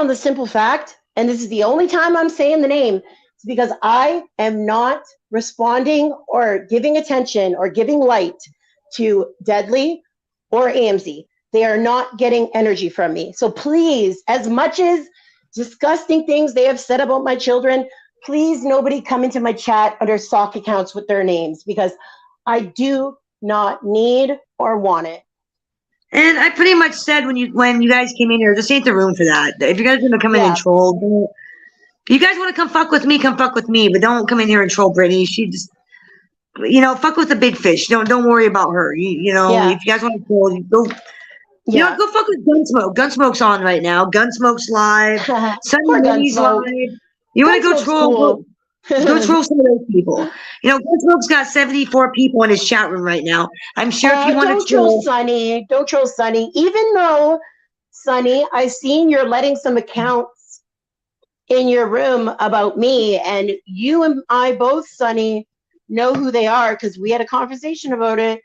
the simple fact, and this is the only time I'm saying the name, it's because I am not responding or giving attention or giving light to Deadly or AMZ. They are not getting energy from me. So please, as much as disgusting things they have said about my children, please nobody come into my chat under sock accounts with their names because I do not need or want it. And I pretty much said when you guys came in here, this ain't the room for that. If you guys want to come in and troll, if you guys want to come fuck with me, but don't come in here and troll Brittany. She just, fuck with the big fish. Don't worry about her. If you guys want to troll, go. Go fuck with Gunsmoke. Gunsmoke's on right now. Gunsmoke's live. Sunny Money's live. You want to go troll? Go troll some of those people. Gunsmoke's got 74 people in his chat room right now. I'm sure if you want to troll Sunny, don't troll Sunny. Even though, Sunny, I've seen you're letting some accounts in your room about me, and you and I both, Sunny, know who they are because we had a conversation about it.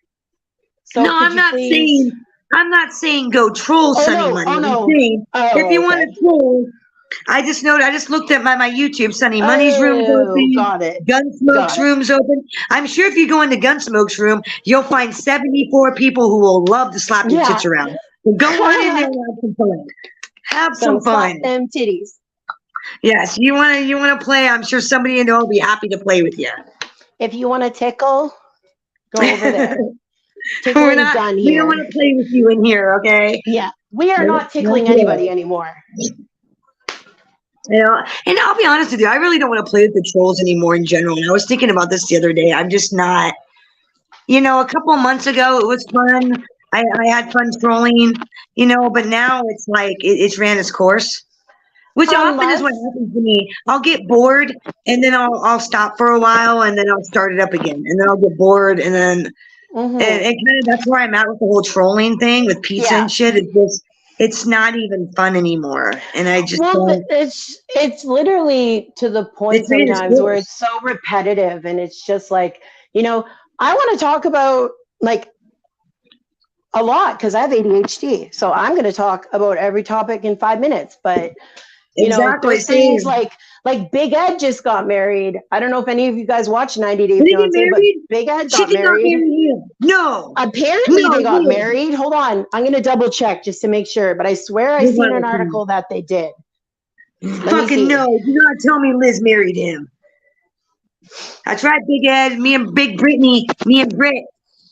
So no, I'm not saying go troll Sunny Money. I'm saying if you want to troll, I just looked at my YouTube. Sunny Money's room's open. Got it. Gunsmoke's room's open. I'm sure if you go into Gunsmoke's room, you'll find 74 people who will love to slap your tits around. So go on in there and have some fun. Have some fun. Slap them titties. Yes, you want to play. I'm sure somebody in there will be happy to play with you. If you want to tickle, go over there. We don't want to play with you in here, okay? Yeah, we are not tickling anybody anymore. And I'll be honest with you, I really don't want to play with the trolls anymore in general. And I was thinking about this the other day. I'm just not. A couple of months ago it was fun. I had fun trolling, but now it's like it's ran its course. Which often is what happens to me. I'll get bored and then I'll stop for a while and then I'll start it up again. And then I'll get bored and then and kind of that's where I'm at with the whole trolling thing with pizza and shit. It's not even fun anymore. And I just it's literally to the point sometimes where it's so repetitive and it's just like, I want to talk about like a lot because I have ADHD. So I'm going to talk about every topic in 5 minutes, but there's things like Big Ed just got married. I don't know if any of you guys watch 90 Day Fiancé, but Big Ed got married. No. Apparently they got married. Hold on. I'm going to double check just to make sure, but I swear I seen an article that they did. Fucking no. Do not tell me Liz married him. That's right, Big Ed. Me and Big Brittany, me and Britt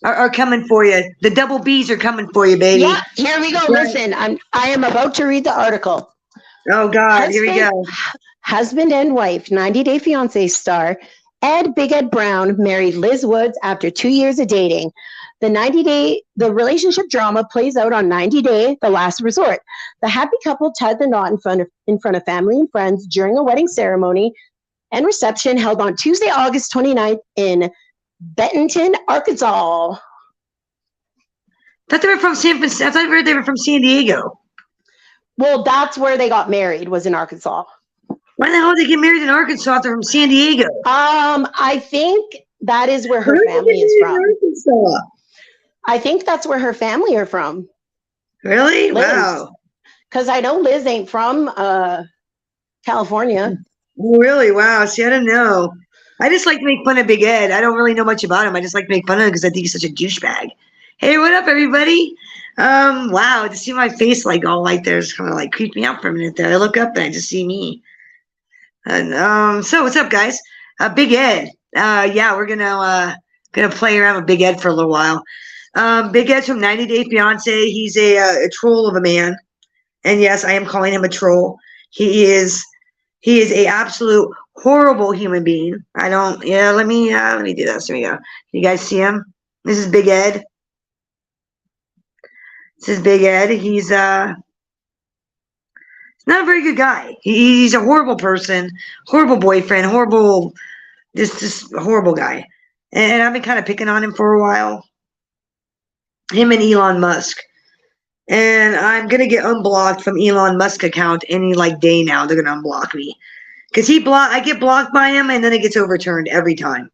are coming for you. The double B's are coming for you, baby. Yeah, here we go. Right. Listen, I am about to read the article. Oh God, here we go. Husband and wife, 90 Day Fiance star Big Ed Brown married Liz Woods after 2 years of dating. The relationship drama plays out on 90 Day, the last resort. The happy couple tied the knot in front of family and friends during a wedding ceremony and reception held on Tuesday, August 29th in Bentonton, Arkansas. I thought they were from I thought they were from San Diego. Well, that's where they got married, was in Arkansas. Why the hell did they get married in Arkansas if they're from San Diego? I think that is where her family is from. Arkansas? I think that's where her family are from. Really? Liz. Wow. Because I know Liz ain't from California. Really? Wow. See, I don't know. I just like to make fun of Big Ed. I don't really know much about him. I just like to make fun of him because I think he's such a douchebag. Hey, what up, everybody? Wow, to see my face like all like there's kind of like creeped me out for a minute there. I look up and I just see me. And so what's up, guys? Big Ed. Yeah, we're gonna play around with Big Ed for a little while. Big Ed's from 90 Day Fiance. He's a troll of a man, and yes, I am calling him a troll. He is a absolute horrible human being. I don't. Yeah, let me do this. Here we go. You guys see him? This is Big Ed. This is Big Ed. He's not a very good guy. He's a horrible person, horrible boyfriend, horrible, just horrible guy. And I've been kind of picking on him for a while. Him and Elon Musk. And I'm going to get unblocked from Elon Musk account any like day now. They're going to unblock me. Because I get blocked by him and then it gets overturned every time.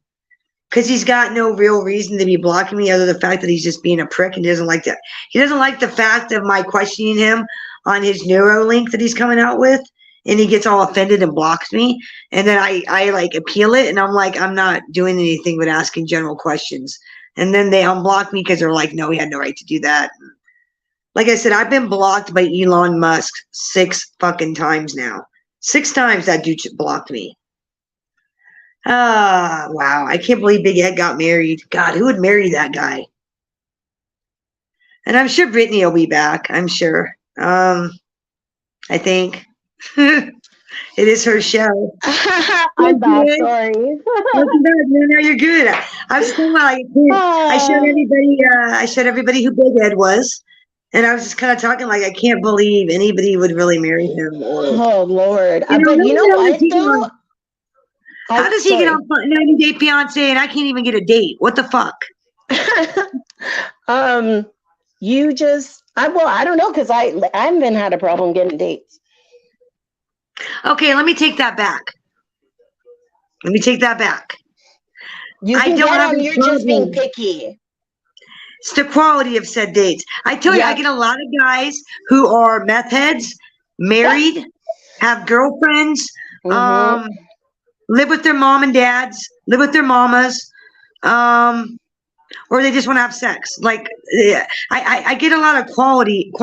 Because he's got no real reason to be blocking me other than the fact that he's just being a prick and doesn't like that. He doesn't like the fact of my questioning him on his Neuralink that he's coming out with. And he gets all offended and blocks me. And then I like appeal it. And I'm like, I'm not doing anything but asking general questions. And then they unblock me because they're like, no, he had no right to do that. Like I said, I've been blocked by Elon Musk 6 fucking times now. 6 times that dude blocked me. Wow. I can't believe Big Ed got married. God, who would marry that guy? And I'm sure Brittany will be back. I'm sure. I think. It is her show. I'm back, sorry. No, you're good. I was thinking like I showed everybody who Big Ed was. And I was just kind of talking like I can't believe anybody would really marry him. Oh Lord. But you know what though? How does he get on 90 Day Fiance and I can't even get a date? What the fuck? I don't know because I haven't had a problem getting dates. Okay, let me take that back. You can you're just being picky. It's the quality of said dates. I tell you, I get a lot of guys who are meth heads, married, have girlfriends, live with their mom and dads, live with their mamas, or they just want to have sex. Like, I get a lot of quantity,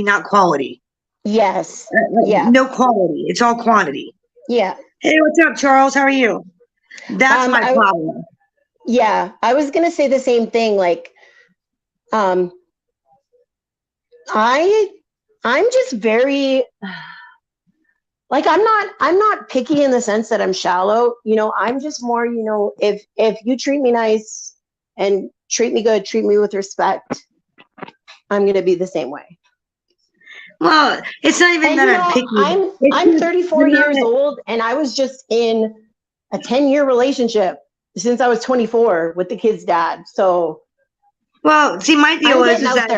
not quality. Yes. No quality. It's all quantity. Yeah. Hey, what's up, Charles? How are you? That's my problem. Yeah. I was going to say the same thing. Like, I'm just very, like, I'm not picky in the sense that I'm shallow. You know, I'm just more, you know, if you treat me nice and treat me good, treat me with respect, I'm going to be the same way. Well, it's not even that I'm picky. I'm 34 years old, and I was just in a 10-year relationship since I was 24 with the kid's dad. So, well, see, my deal is that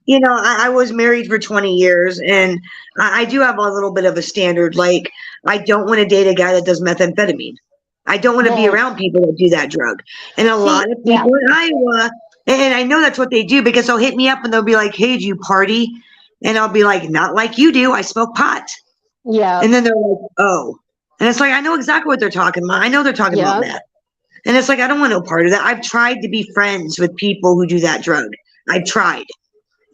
you know, I was married for 20 years, and I do have a little bit of a standard. Like, I don't want to date a guy that does methamphetamine. I don't want to be around people that do that drug. And a lot of people in Iowa, and I know that's what they do because they'll hit me up and they'll be like, hey, do you party? And I'll be like, not like you do. I smoke pot. Yeah. And then they're like, oh. And it's like, I know exactly what they're talking about. I know they're talking about that. And it's like, I don't want no part of that. I've tried to be friends with people who do that drug. I've tried.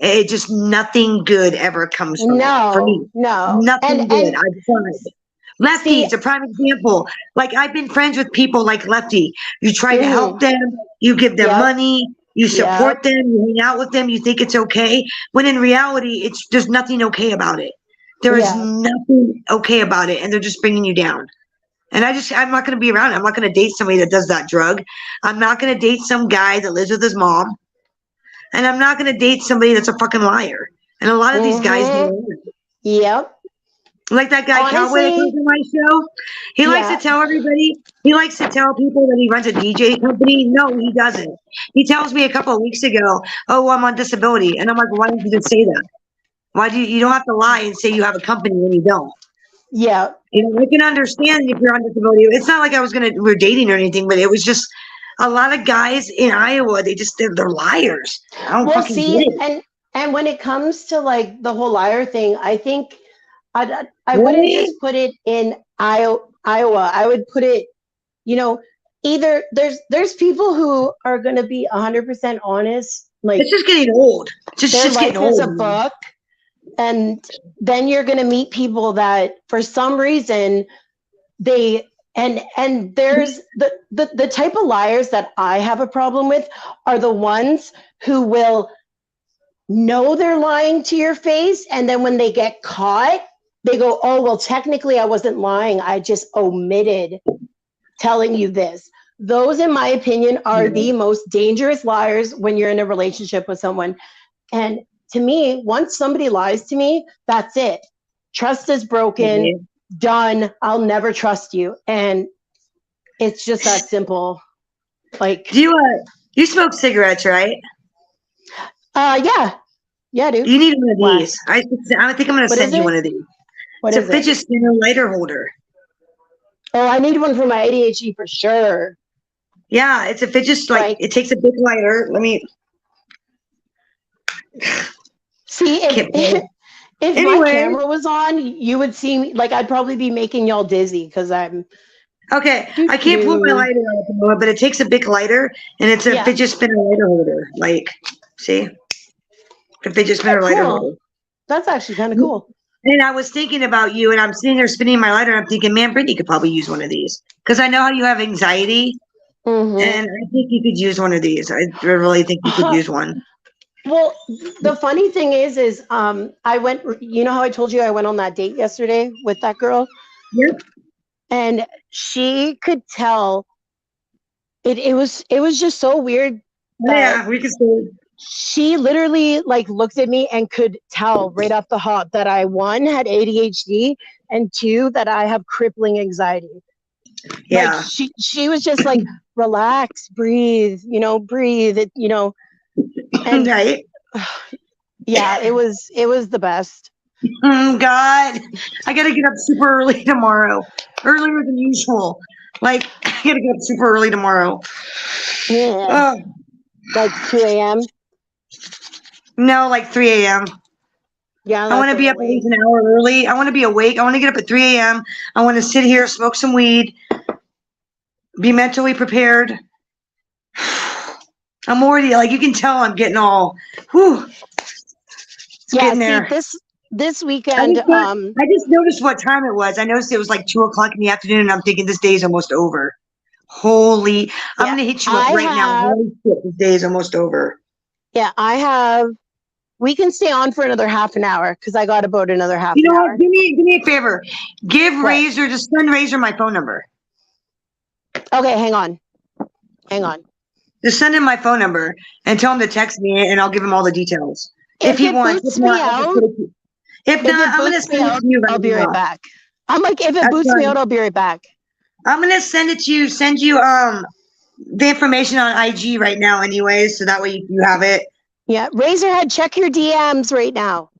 It just, nothing good ever comes from it for me. No. Nothing good. I've tried. Lefty is a prime example. Like, I've been friends with people like Lefty. You try to help them. You give them money. You support them, you hang out with them, you think it's okay, when in reality, there's nothing okay about it. There is nothing okay about it, and they're just bringing you down. And I'm not going to be around. I'm not going to date somebody that does that drug. I'm not going to date some guy that lives with his mom. And I'm not going to date somebody that's a fucking liar. And a lot of these guys do. Yep. Like that guy Cowboy that comes on my show. He likes to tell everybody, he likes to tell people that he runs a DJ company. No, he doesn't. He tells me a couple of weeks ago, oh, I'm on disability. And I'm like, why didn't you just say that? Why do you don't have to lie and say you have a company when you don't? Yeah. You know, I can understand if you're on disability. It's not like we're dating or anything, but it was just a lot of guys in Iowa, they're liars. I don't fucking get it. And when it comes to like the whole liar thing, I think I wouldn't just put it in Iowa. I would put it, you know, either there's people who are going to be 100% honest. Like, it's just getting old. Just getting old. Their life is a book. And then you're going to meet people that for some reason they, and there's the type of liars that I have a problem with are the ones who will know they're lying to your face. And then when they get caught, they go, oh, well, technically I wasn't lying. I just omitted telling you this. Those, in my opinion, are the most dangerous liars when you're in a relationship with someone. And to me, once somebody lies to me, that's it. Trust is broken, done. I'll never trust you. And it's just that simple. Like, do you smoke cigarettes, right? Yeah. Yeah, dude. You need one of these. I think I'm going to send you one of these. It's a fidget spinner lighter holder. Oh, I need one for my ADHD for sure. Yeah, it's a fidget, like, it takes a big lighter. Let me... See, if my camera was on, you would see me, like, I'd probably be making y'all dizzy because I'm... Okay, I can't pull my lighter out at the moment, but it takes a big lighter, and it's a fidget spinner lighter holder. Like, see? The fidget spinner lighter holder. That's actually kind of cool. And I was thinking about you, and I'm sitting there spinning my lighter, and I'm thinking, man, Brittany could probably use one of these. Because I know how you have anxiety, and I think you could use one of these. I really think you could use one. Well, the funny thing is I went, you know how I told you I went on that date yesterday with that girl? Yep. And she could tell it was just so weird. Yeah, we could see. She literally like looked at me and could tell right off the hop that I, one, had ADHD, and two, that I have crippling anxiety. Yeah. Like she was just like, relax, breathe, breathe it, and right. Yeah, it was the best. Oh God, I gotta get up super early tomorrow, earlier than usual. Like, I gotta get up super early tomorrow. Yeah. Like 2 a.m. No, like 3 a.m. Yeah, I want to be up at least an hour early. I want to be awake. I want to get up at 3 a.m. I want to sit here, smoke some weed, be mentally prepared. I'm already, like, you can tell I'm getting all, whew. It's getting there. This weekend, I just noticed what time it was. I noticed it was like 2 o'clock in the afternoon, and I'm thinking this day is almost over. Holy, I'm going to hit you up right now. Holy shit, this day is almost over. Yeah, we can stay on for another half an hour because I got about another half an hour. What? Do me a favor. Just send Razor my phone number. Okay, hang on. Just send him my phone number and tell him to text me, and I'll give him all the details. If he wants. If not, I'm going to send it to you right now. I'll be right back. I'm like, if it boots me out, I'll be right back. I'm going to send you the information on IG right now anyways, so that way you have it. Yeah, Razorhead, check your DMs right now.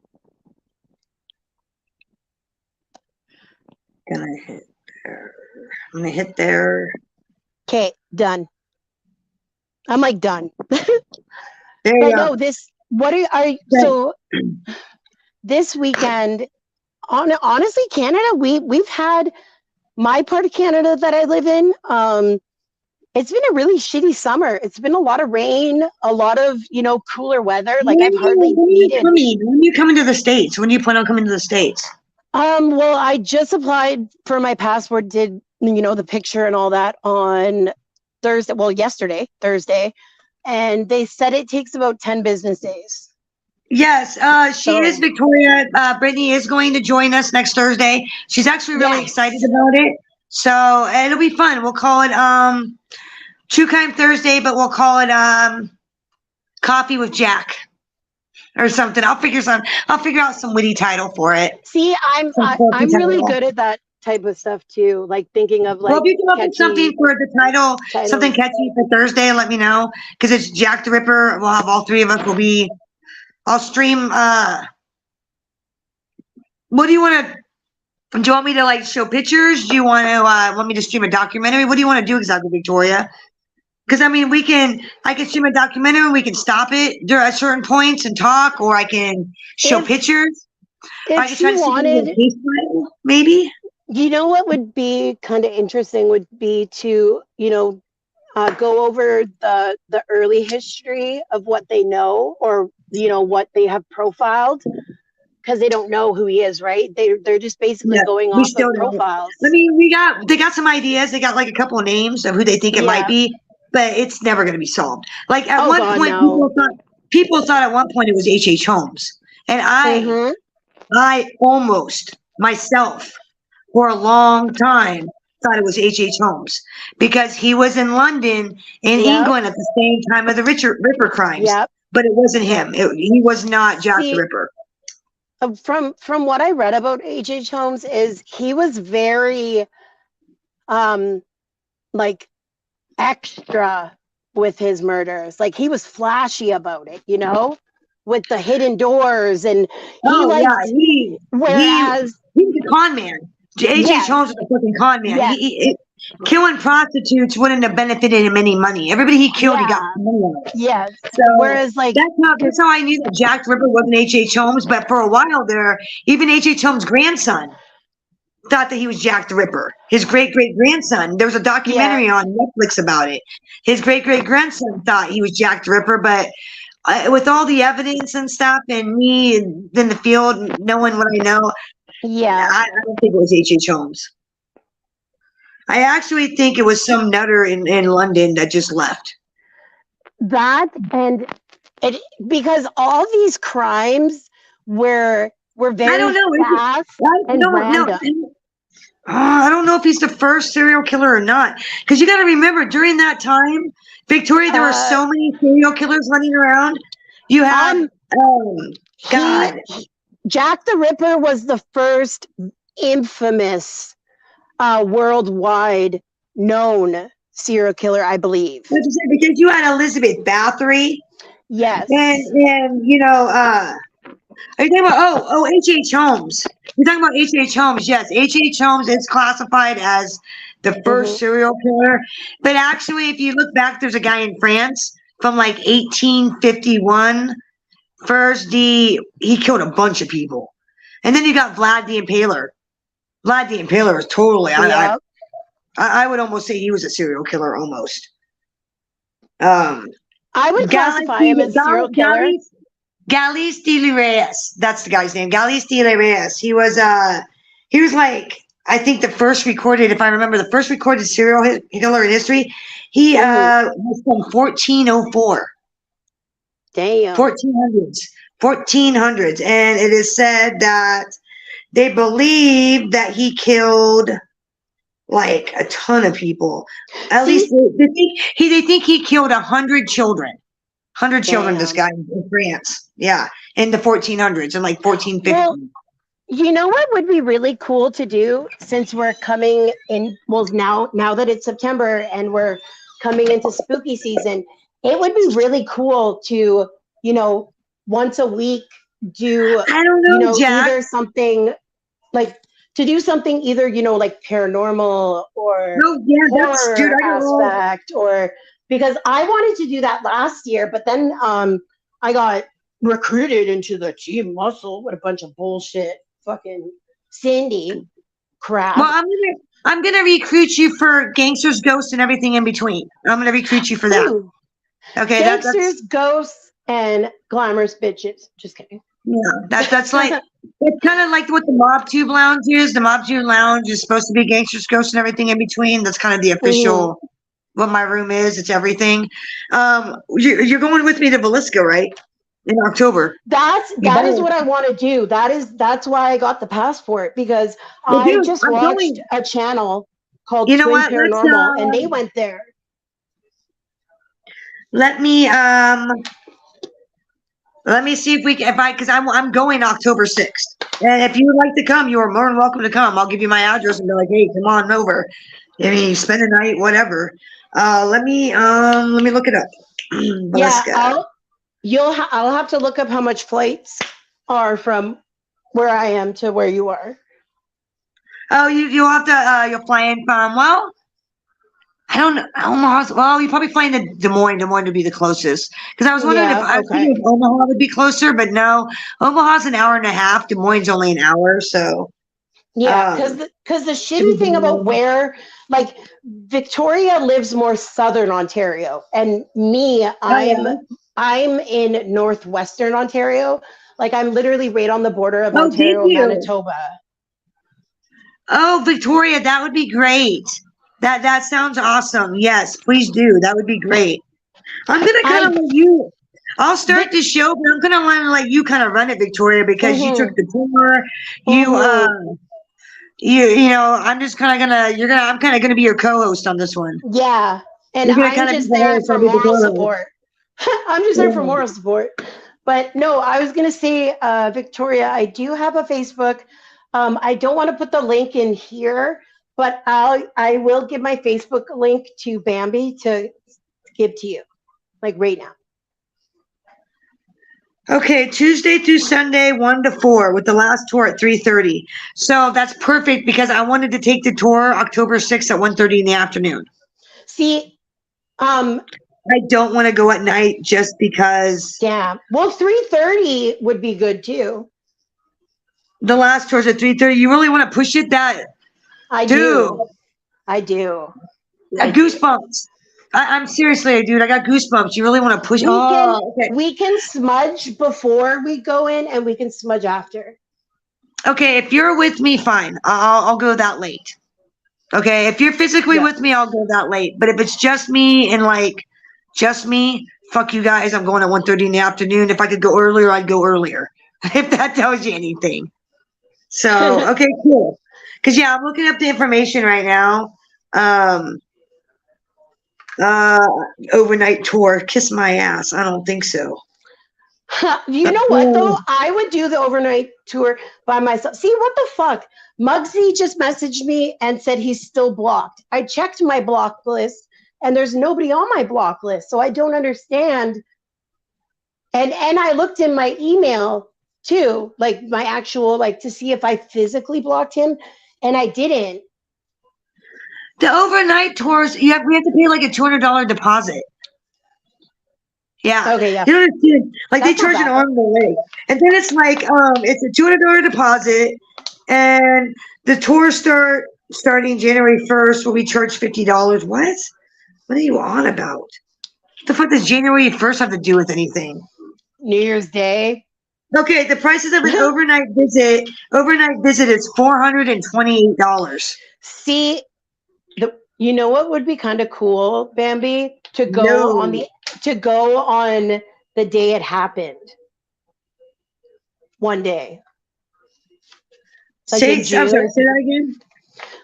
I'm gonna hit there. Okay, done. I'm like done. There you go. So this weekend, honestly, Canada, we've had my part of Canada that I live in. It's been a really shitty summer. It's been a lot of rain, a lot of, cooler weather. Like I've hardly needed. When are you coming to the States? When do you plan on coming to the States? Well, I just applied for my passport, did, the picture and all that on Thursday. Well, yesterday, Thursday. And they said it takes about 10 business days. Yes, she is Victoria. Brittany is going to join us next Thursday. She's actually really excited about it. So it'll be fun. We'll call it True Crime Thursday, but we'll call it Coffee with Jack or something. I'll figure out some witty title for it. See, I'm really good at that type of stuff too. Like thinking of like. Well, if you come up with something for the title, something catchy for Thursday, let me know. Because it's Jack the Ripper. We'll have all three of us. I'll stream. What do you want to? Do you want me to like show pictures? Do you want me to stream a documentary? What do you want to do exactly, Victoria? Because I mean, I can stream a documentary. We can stop it at certain points and talk, or I can show pictures. If she wanted, maybe. You know what would be kind of interesting would be to go over the early history of what they know, or what they have profiled, because they don't know who he is, right? They're just basically going off of profiles. I mean, they got some ideas. They got like a couple of names of who they think it might be, but it's never going to be solved. Like at one point, people thought at one point it was H.H. Holmes, and I almost myself for a long time thought it was H.H. Holmes because he was in London in England at the same time of the Ripper crimes. But it wasn't him. He was not Jack the Ripper. From what I read about H.H. Holmes is he was very like extra with his murders. Like he was flashy about it, with the hidden doors, and he was a con man. H.H. Holmes was a fucking con man. Killing prostitutes wouldn't have benefited him any money. Everybody he killed, he got money on it. Yes. So whereas like that's how I knew that Jack the Ripper wasn't H.H. Holmes. But for a while there, even H.H. Holmes' grandson thought that he was Jack the Ripper. His great-great-grandson. There was a documentary on Netflix about it. His great-great-grandson thought he was Jack the Ripper, but with all the evidence and stuff, and me in the field knowing what I know, I don't think it was H.H. Holmes. I actually think it was some nutter in London that just left. That because all these crimes were very fast and random. I don't know if he's the first serial killer or not. Because you got to remember, during that time, Victoria, there were so many serial killers running around. You have, Jack the Ripper was the first infamous worldwide known serial killer, I believe. Because you had Elizabeth Bathory. Yes. And are you talking about, H.H. Holmes? You're talking about H.H. Holmes, yes. H.H. Holmes is classified as the first serial killer. But actually, if you look back, there's a guy in France from like 1851. He killed a bunch of people. And then you got Vlad the Impaler. Vlad the Impaler was totally, I would almost say he was a serial killer almost. I would classify him as a serial killer. Gales de Reyes. That's the guy's name. Gales de Reyes. He was like, I think the first recorded serial killer in history. He was from 1404. Damn. 1400s. And it is said that they believe that he killed like a ton of people. At least they think he killed 100 children. 100 children, this guy in France. Yeah. In the 1400s and like 1450. Well, you know what would be really cool to do since we're coming in, now that it's September and we're coming into spooky season, it would be really cool to, once a week do, either something like to do something either, like paranormal or horror aspect or, because I wanted to do that last year, but then I got recruited into the Team Muscle with a bunch of bullshit fucking Cindy crap. Well, I'm gonna recruit you for Gangsters, Ghosts, and everything in between. I'm gonna recruit you for that. Ooh. Okay, Gangsters, Ghosts, and Glamorous Bitches. Just kidding. Yeah, that's like it's kind of like what the Mob Tube Lounge is. The Mob Tube Lounge is supposed to be Gangsters, Ghosts, and everything in between. That's kind of the official. What my room is. It's everything. You're going with me to Velisca, right? in October. That is what I want to do. That's why I got the passport, because I just watched a channel called Twin Paranormal, and they went there. Let me see because I'm going October 6th. And if you would like to come, you are more than welcome to come. I'll give you my address and be like, hey, come on over. I mean, spend the night, whatever. Let me look it up. Yeah, I'll have to look up how much flights are from where I am to where you are. Oh, you'll have to you'll fly in from, well, I don't know. Omaha's, well, you probably fly into Des Moines. Des Moines would be the closest. Because I was wondering if Omaha would be closer, but no. Omaha's an hour and a half. Des Moines only an hour, so. Yeah, because the shitty thing about where, like, Victoria lives more southern Ontario, and me, I'm in northwestern Ontario. Like, I'm literally right on the border of Ontario and Manitoba. Oh, Victoria, that would be great. That sounds awesome. Yes, please do. That would be great. I'm gonna kind of let you. I'll start the show, but I'm gonna want to let you kind of run it, Victoria, because you took the tour. You know, I'm just kind of gonna. I'm kind of gonna be your co-host on this one. Yeah, and I'm just there for moral support. I'm just there for moral support. But no, I was gonna say, Victoria, I do have a Facebook. I don't want to put the link in here, but I will give my Facebook link to Bambi to give to you, like right now. Okay, Tuesday through Sunday, 1 to 4, with the last tour at 3:30. So that's perfect because I wanted to take the tour October 6th at 1:30 in the afternoon. See, I don't want to go at night just because. Yeah, well, 3:30 would be good too. The last tour's at 3:30. You really want to push it that? I do. I do. I goosebumps. I'm seriously, dude. I got goosebumps. You really want to push? We can smudge before we go in, and we can smudge after. Okay, if you're with me, fine. I'll go that late. Okay, if you're physically with me, I'll go that late. But if it's just me and just me, fuck you guys. I'm going at 1:30 in the afternoon. If I could go earlier, I'd go earlier. If that tells you anything. So okay, cool. Because I'm looking up the information right now. Overnight tour. Kiss my ass. I don't think so. You know what though? I would do the overnight tour by myself. See, what the fuck? Muggsy just messaged me and said he's still blocked. I checked my block list and there's nobody on my block list, so I don't understand. And I looked in my email too, like my actual, to see if I physically blocked him, and I didn't. The overnight tours, we have to pay like a $200 deposit. Yeah. Okay. Yeah. You know what I'm saying? Like they charge an arm and a leg, and then it's like it's a $200 deposit, and the tour starting January 1st will be charged $50. What? What are you on about? What the fuck does January 1st have to do with anything? New Year's Day. Okay, the prices of an overnight visit is $428. See, you know what would be kind of cool, Bambi, to go on the day it happened. One day. I'm sorry, say that again.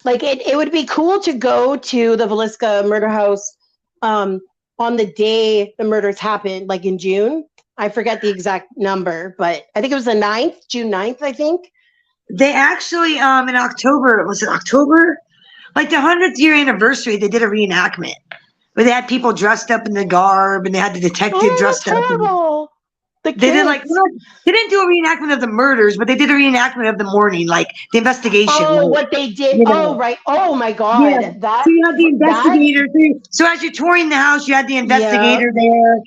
Like it would be cool to go to the Villisca murder house on the day the murders happened, like in June. I forget the exact number, but I think it was the 9th, June 9th, I think. They actually, in October, was it October? Like the 100th year anniversary, they did a reenactment where they had people dressed up in the garb and they had the detective dressed up. Terrible. They did they didn't do a reenactment of the murders, but they did a reenactment of the morning, like the investigation. Oh, what they did. Oh, right. Oh my God. Yeah. So you had the investigator. So as you're touring the house, you had the investigator there,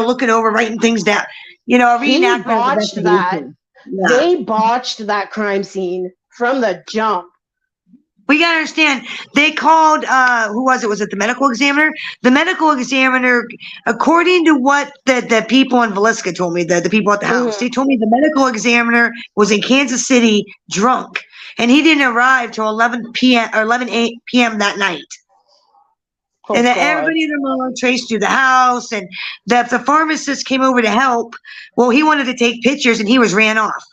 looking over, writing things down. A reenactment. He botched that. Yeah. They botched that crime scene from the jump. We gotta understand, they called, who was it? Was it the medical examiner? The medical examiner, according to what the people in Villisca told me, the people at the house, they told me the medical examiner was in Kansas City drunk, and he didn't arrive till 11 p.m. that night. Oh, and then God. everybody and their mom traced through the house, and that the pharmacist came over to help. Well, he wanted to take pictures, and he was ran off.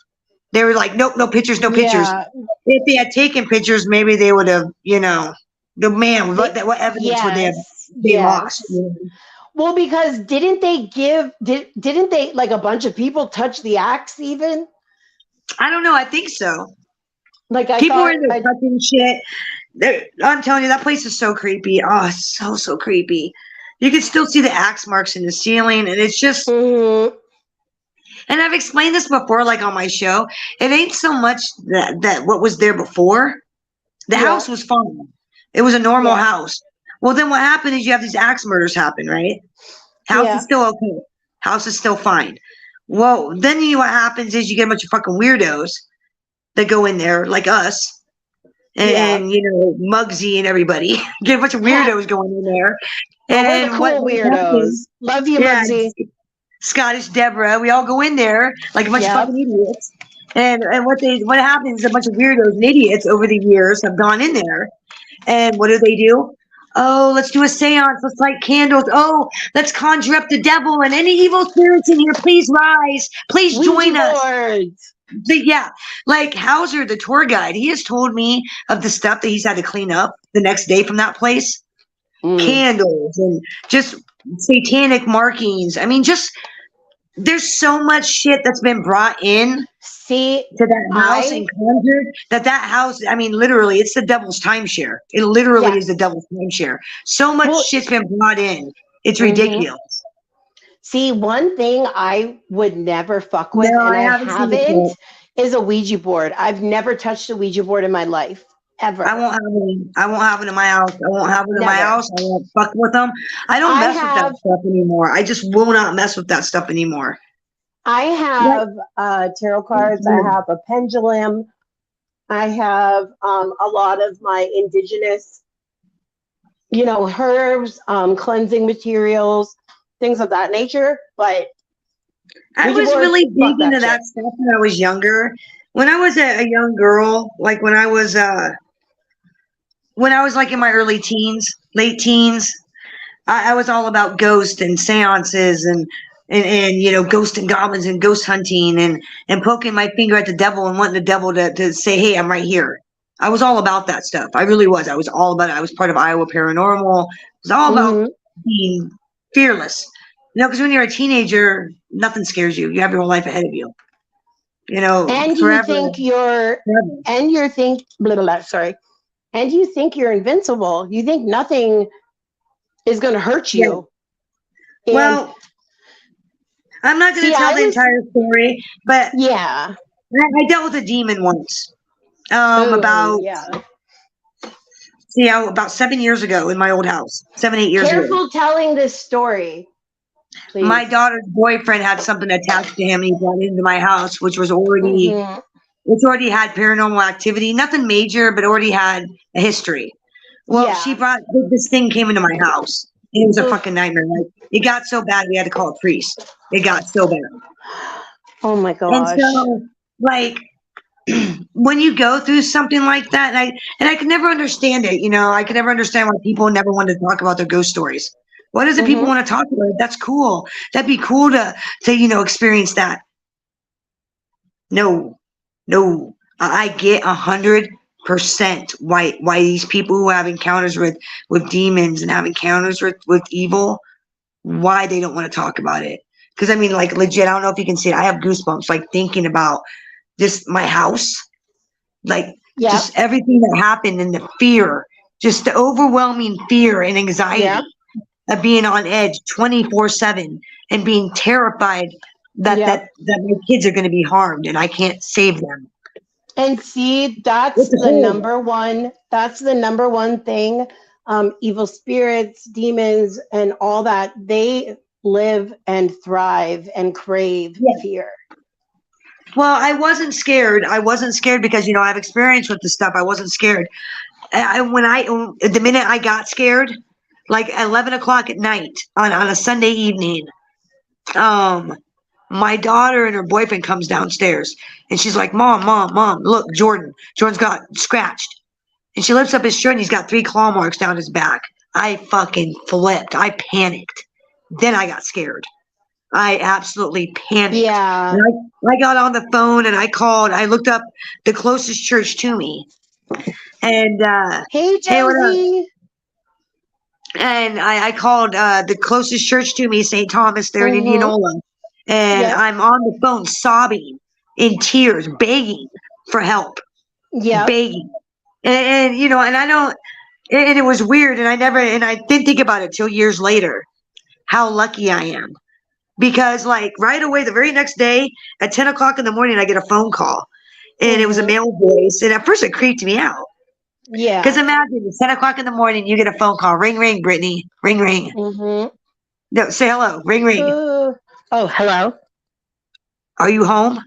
They were like, nope, no pictures, no pictures. Yeah. If they had taken pictures, maybe they would have, the man, what evidence would they have? They lost. Well, because didn't they like a bunch of people touch the axe even? I don't know. I think so. Like people were in there touching shit. I'm telling you, that place is so creepy. Oh, it's so creepy. You can still see the axe marks in the ceiling, and it's just. Mm-hmm. And I've explained this before, like on my show. It ain't so much that what was there before. The house was fine. It was a normal house. Well, then what happened is you have these axe murders happen, right? House is still okay. House is still fine. Well, then what happens is you get a bunch of fucking weirdos that go in there, like us, and Muggsy and everybody. Get a bunch of weirdos going in there. And we're the cool weirdos. Love you, Muggsy. Scottish Deborah. We all go in there like a bunch of fucking idiots. And what happens is a bunch of weirdos and idiots over the years have gone in there. And what do? Oh, let's do a seance. Let's light candles. Oh, let's conjure up the devil and any evil spirits in here. Please rise. Please join us. Yeah. Like Hauser, the tour guide, he has told me of the stuff that he's had to clean up the next day from that place. Candles and just satanic markings. I mean, just there's so much shit that's been brought in to that house and conjured that house. I mean, literally, it's the devil's timeshare. It literally is the devil's timeshare. So much shit's been brought in. It's ridiculous. See, one thing I would never fuck with, and I haven't, is a Ouija board. I've never touched a Ouija board in my life. Ever. I won't have any. I won't have it in my house. I won't have it in my house. I won't fuck with them. I don't mess with that stuff anymore. I just will not mess with that stuff anymore. I have tarot cards. I have a pendulum. I have a lot of my indigenous, herbs, cleansing materials, things of that nature. But I was really big into that stuff when I was younger. When I was a young girl, like when I was like in my early teens, late teens, I was all about ghosts and seances and ghosts and goblins and ghost hunting and poking my finger at the devil and wanting the devil to say, hey, I'm right here. I was all about that stuff. I really was. I was all about it. I was part of Iowa Paranormal. It was all about being fearless. Because when you're a teenager, nothing scares you. You have your whole life ahead of you. And forever. And you think you're invincible. You think nothing is going to hurt you. Yeah. Well, I'm not going to tell the entire story, but I dealt with a demon once. About 7 years ago in my old house. 7-8 years ago. Careful telling this story. Please. My daughter's boyfriend had something attached to him. He brought into my house, which was already, which already had paranormal activity. Nothing major, but already had a history. Well, she brought this thing came into my house. It was a fucking nightmare. Like, it got so bad we had to call a priest. It got so bad. Oh my gosh! And so, like, when you go through something like that, and I could never understand it. I could never understand why people never wanted to talk about their ghost stories. Why doesn't people want to talk about it? That's cool. That'd be cool to experience that. No, I get 100% why these people who have encounters with demons and have encounters with evil, why they don't want to talk about it. Because I mean, like, legit, I don't know if you can see it. I have goosebumps, like, thinking about just my house, like just everything that happened and the fear, just the overwhelming fear and anxiety of being on edge 24/7 and being terrified that my kids are going to be harmed and I can't save them. And see, that's the number one. That's the number one thing. Evil spirits, demons, and all that, they live and thrive and crave fear. Well, I wasn't scared. I wasn't scared because, I have experience with this stuff. I wasn't scared. The minute I got scared, like 11 o'clock at night on a Sunday evening, my daughter and her boyfriend comes downstairs and she's like, Mom, look, Jordan's got scratched. And she lifts up his shirt and he's got 3 claw marks down his back. I fucking flipped. I panicked. Then I got scared. I absolutely panicked. Yeah. And I got on the phone and I looked up the closest church to me. And hey, what up? Josie. And I called the closest church to me, St. Thomas, there in Indianola. And I'm on the phone sobbing in tears, begging for help. Yeah. Begging. And you know, and I don't, and it was weird. And I didn't think about it till years later, how lucky I am. Because like right away, the very next day at 10 o'clock in the morning, I get a phone call and it was a male voice. And at first it creeped me out. Yeah. Because imagine it's 10 o'clock in the morning, you get a phone call. Ring, ring, Brittany. Ring, ring. No, say hello. Ring, ring. Oh, hello. Are you home?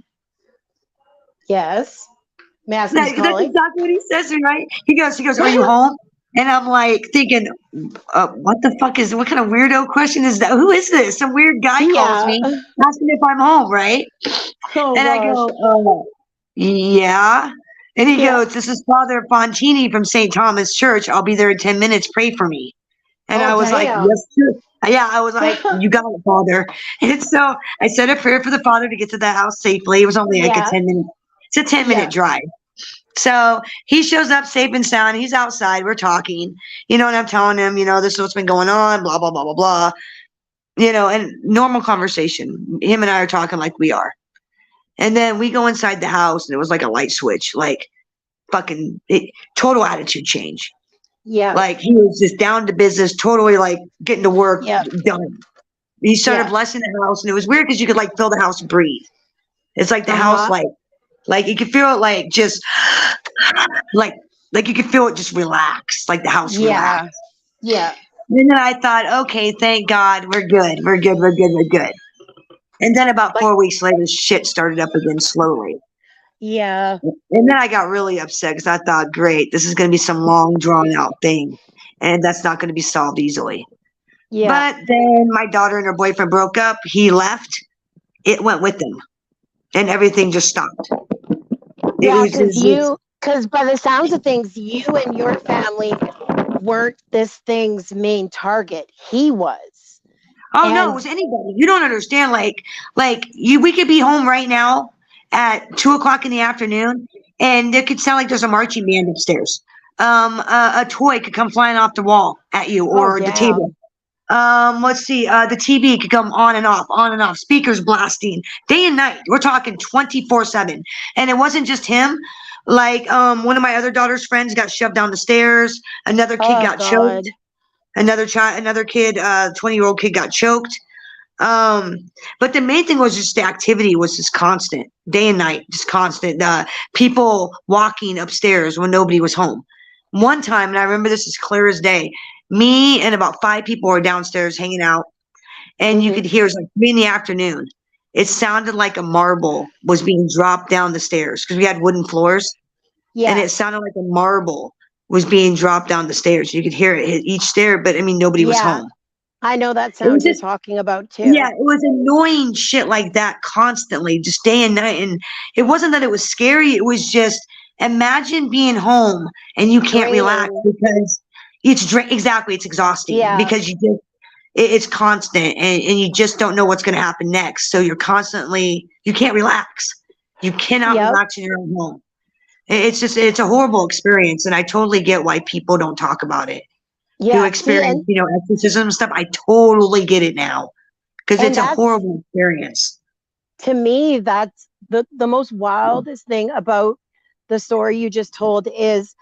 Yes. That's exactly what he says, right? He goes, are you home? And I'm like thinking, what the fuck what kind of weirdo question is that? Who is this? Some weird guy calls me asking if I'm home, right? Oh, and gosh. I go, yeah. And he goes, this is Father Fontini from St. Thomas Church. I'll be there in 10 minutes. Pray for me. And I was like, yes, sir. Yeah, I was like, you got it, Father. And so I said a prayer for the Father to get to the house safely. It was only like a 10-minute. It's a 10-minute drive. So he shows up safe and sound. He's outside. We're talking, you know, and I'm telling him, you know, this is what's been going on, blah, blah, blah, blah, blah. You know, and normal conversation. Him and I are talking like we are. And then we go inside the house and it was like a light switch, like fucking total attitude change. Yeah. Like he was just down to business, totally like getting to work, done. He started blessing the house and it was weird because you could like feel the house breathe. It's like the house, like you could feel it like just like you could feel it just relax, like the house relaxed. Yeah. And then I thought, okay, thank God, we're good. We're good. We're good. We're good. And then about 4 weeks later, shit started up again slowly. Yeah. And then I got really upset because I thought, great, this is going to be some long, drawn out thing. And that's not going to be solved easily. Yeah. But then my daughter and her boyfriend broke up. He left. It went with him. And everything just stopped. Yeah, because by the sounds of things, you and your family weren't this thing's main target. He was. Oh, no, it was anybody. You don't understand. We could be home right now at 2:00 in the afternoon, and it could sound like there's a marching band upstairs. A toy could come flying off the wall at you or the table. Let's see. The TV could come on and off, speakers blasting day and night. We're talking 24/7. And it wasn't just him. Like, one of my other daughter's friends got shoved down the stairs. Another kid got choked. Another kid, 20-year-old kid got choked. But the main thing was just the activity was just constant, day and night, just constant. People walking upstairs when nobody was home. One time, and I remember this as clear as day, me and about 5 people were downstairs hanging out, and you could hear it was like 3 in the afternoon. It sounded like a marble was being dropped down the stairs because we had wooden floors. Yeah. And it sounded like a marble was being dropped down the stairs. You could hear it hit each stair, but I mean, nobody was home. I know that sound you're talking about too. Yeah, it was annoying shit like that constantly, just day and night. And it wasn't that it was scary. It was just, imagine being home and you can't relax because it's exhausting. Yeah. Because it's constant and you just don't know what's going to happen next. So you're constantly, you can't relax. You cannot relax in your own home. It's a horrible experience. And I totally get why people don't talk about it. Yeah. You experience, exorcism and stuff. I totally get it now because it's a horrible experience. To me, that's the most wildest thing about the story you just told is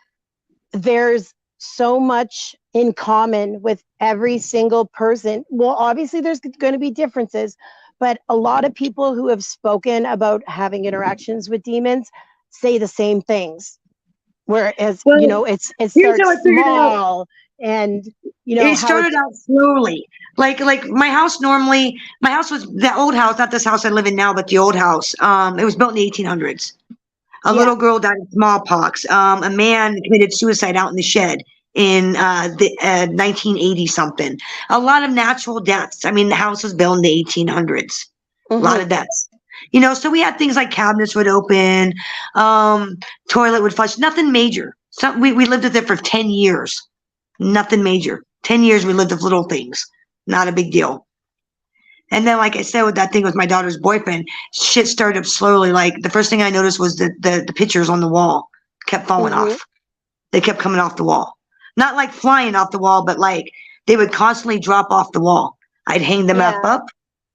there's so much in common with every single person. Well, obviously there's going to be differences, but a lot of people who have spoken about having interactions with demons say the same things. Whereas, it starts small and, it started out slowly. Like my house was the old house, not this house I live in now, but the old house. It was built in the 1800s. A little girl died of smallpox. A man committed suicide out in the shed in 1980 something. A lot of natural deaths. I mean, the house was built in the 1800s. A lot of deaths. So we had things like cabinets would open, toilet would flush. Nothing major. We lived with it for 10 years. Nothing major. 10 years we lived with little things. Not a big deal. And then, like I said, with that thing with my daughter's boyfriend, shit started up slowly. Like, the first thing I noticed was the pictures on the wall kept falling off. They kept coming off the wall. Not like flying off the wall, but like they would constantly drop off the wall. I'd hang them up.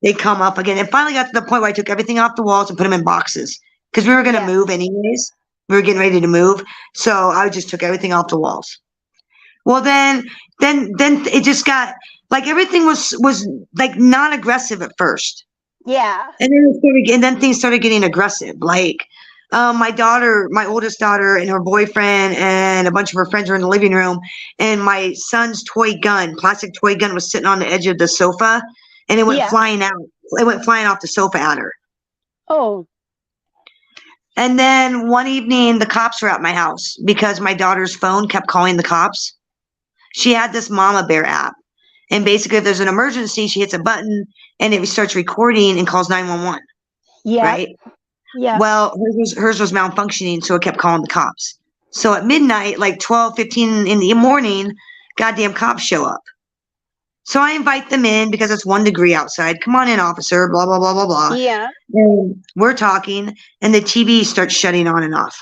They'd come up again. And finally got to the point where I took everything off the walls and put them in boxes. Because we were going to move anyways. We were getting ready to move. So I just took everything off the walls. Well, then it just got, like, everything was like non-aggressive at first. Yeah. And then things started getting aggressive. Like, my oldest daughter and her boyfriend and a bunch of her friends were in the living room, and my son's plastic toy gun was sitting on the edge of the sofa, and it went flying out. It went flying off the sofa at her. Oh. And then one evening, the cops were at my house because my daughter's phone kept calling the cops. She had this Mama Bear app. And basically, if there's an emergency, she hits a button and it starts recording and calls 911. Yeah. Right? Yeah. Well, hers was malfunctioning, so it kept calling the cops. So at midnight, like 12:15 in the morning, goddamn cops show up. So I invite them in because it's 1 degree outside. Come on in, officer, blah, blah, blah, blah, blah. Yeah. And we're talking, and the TV starts shutting on and off.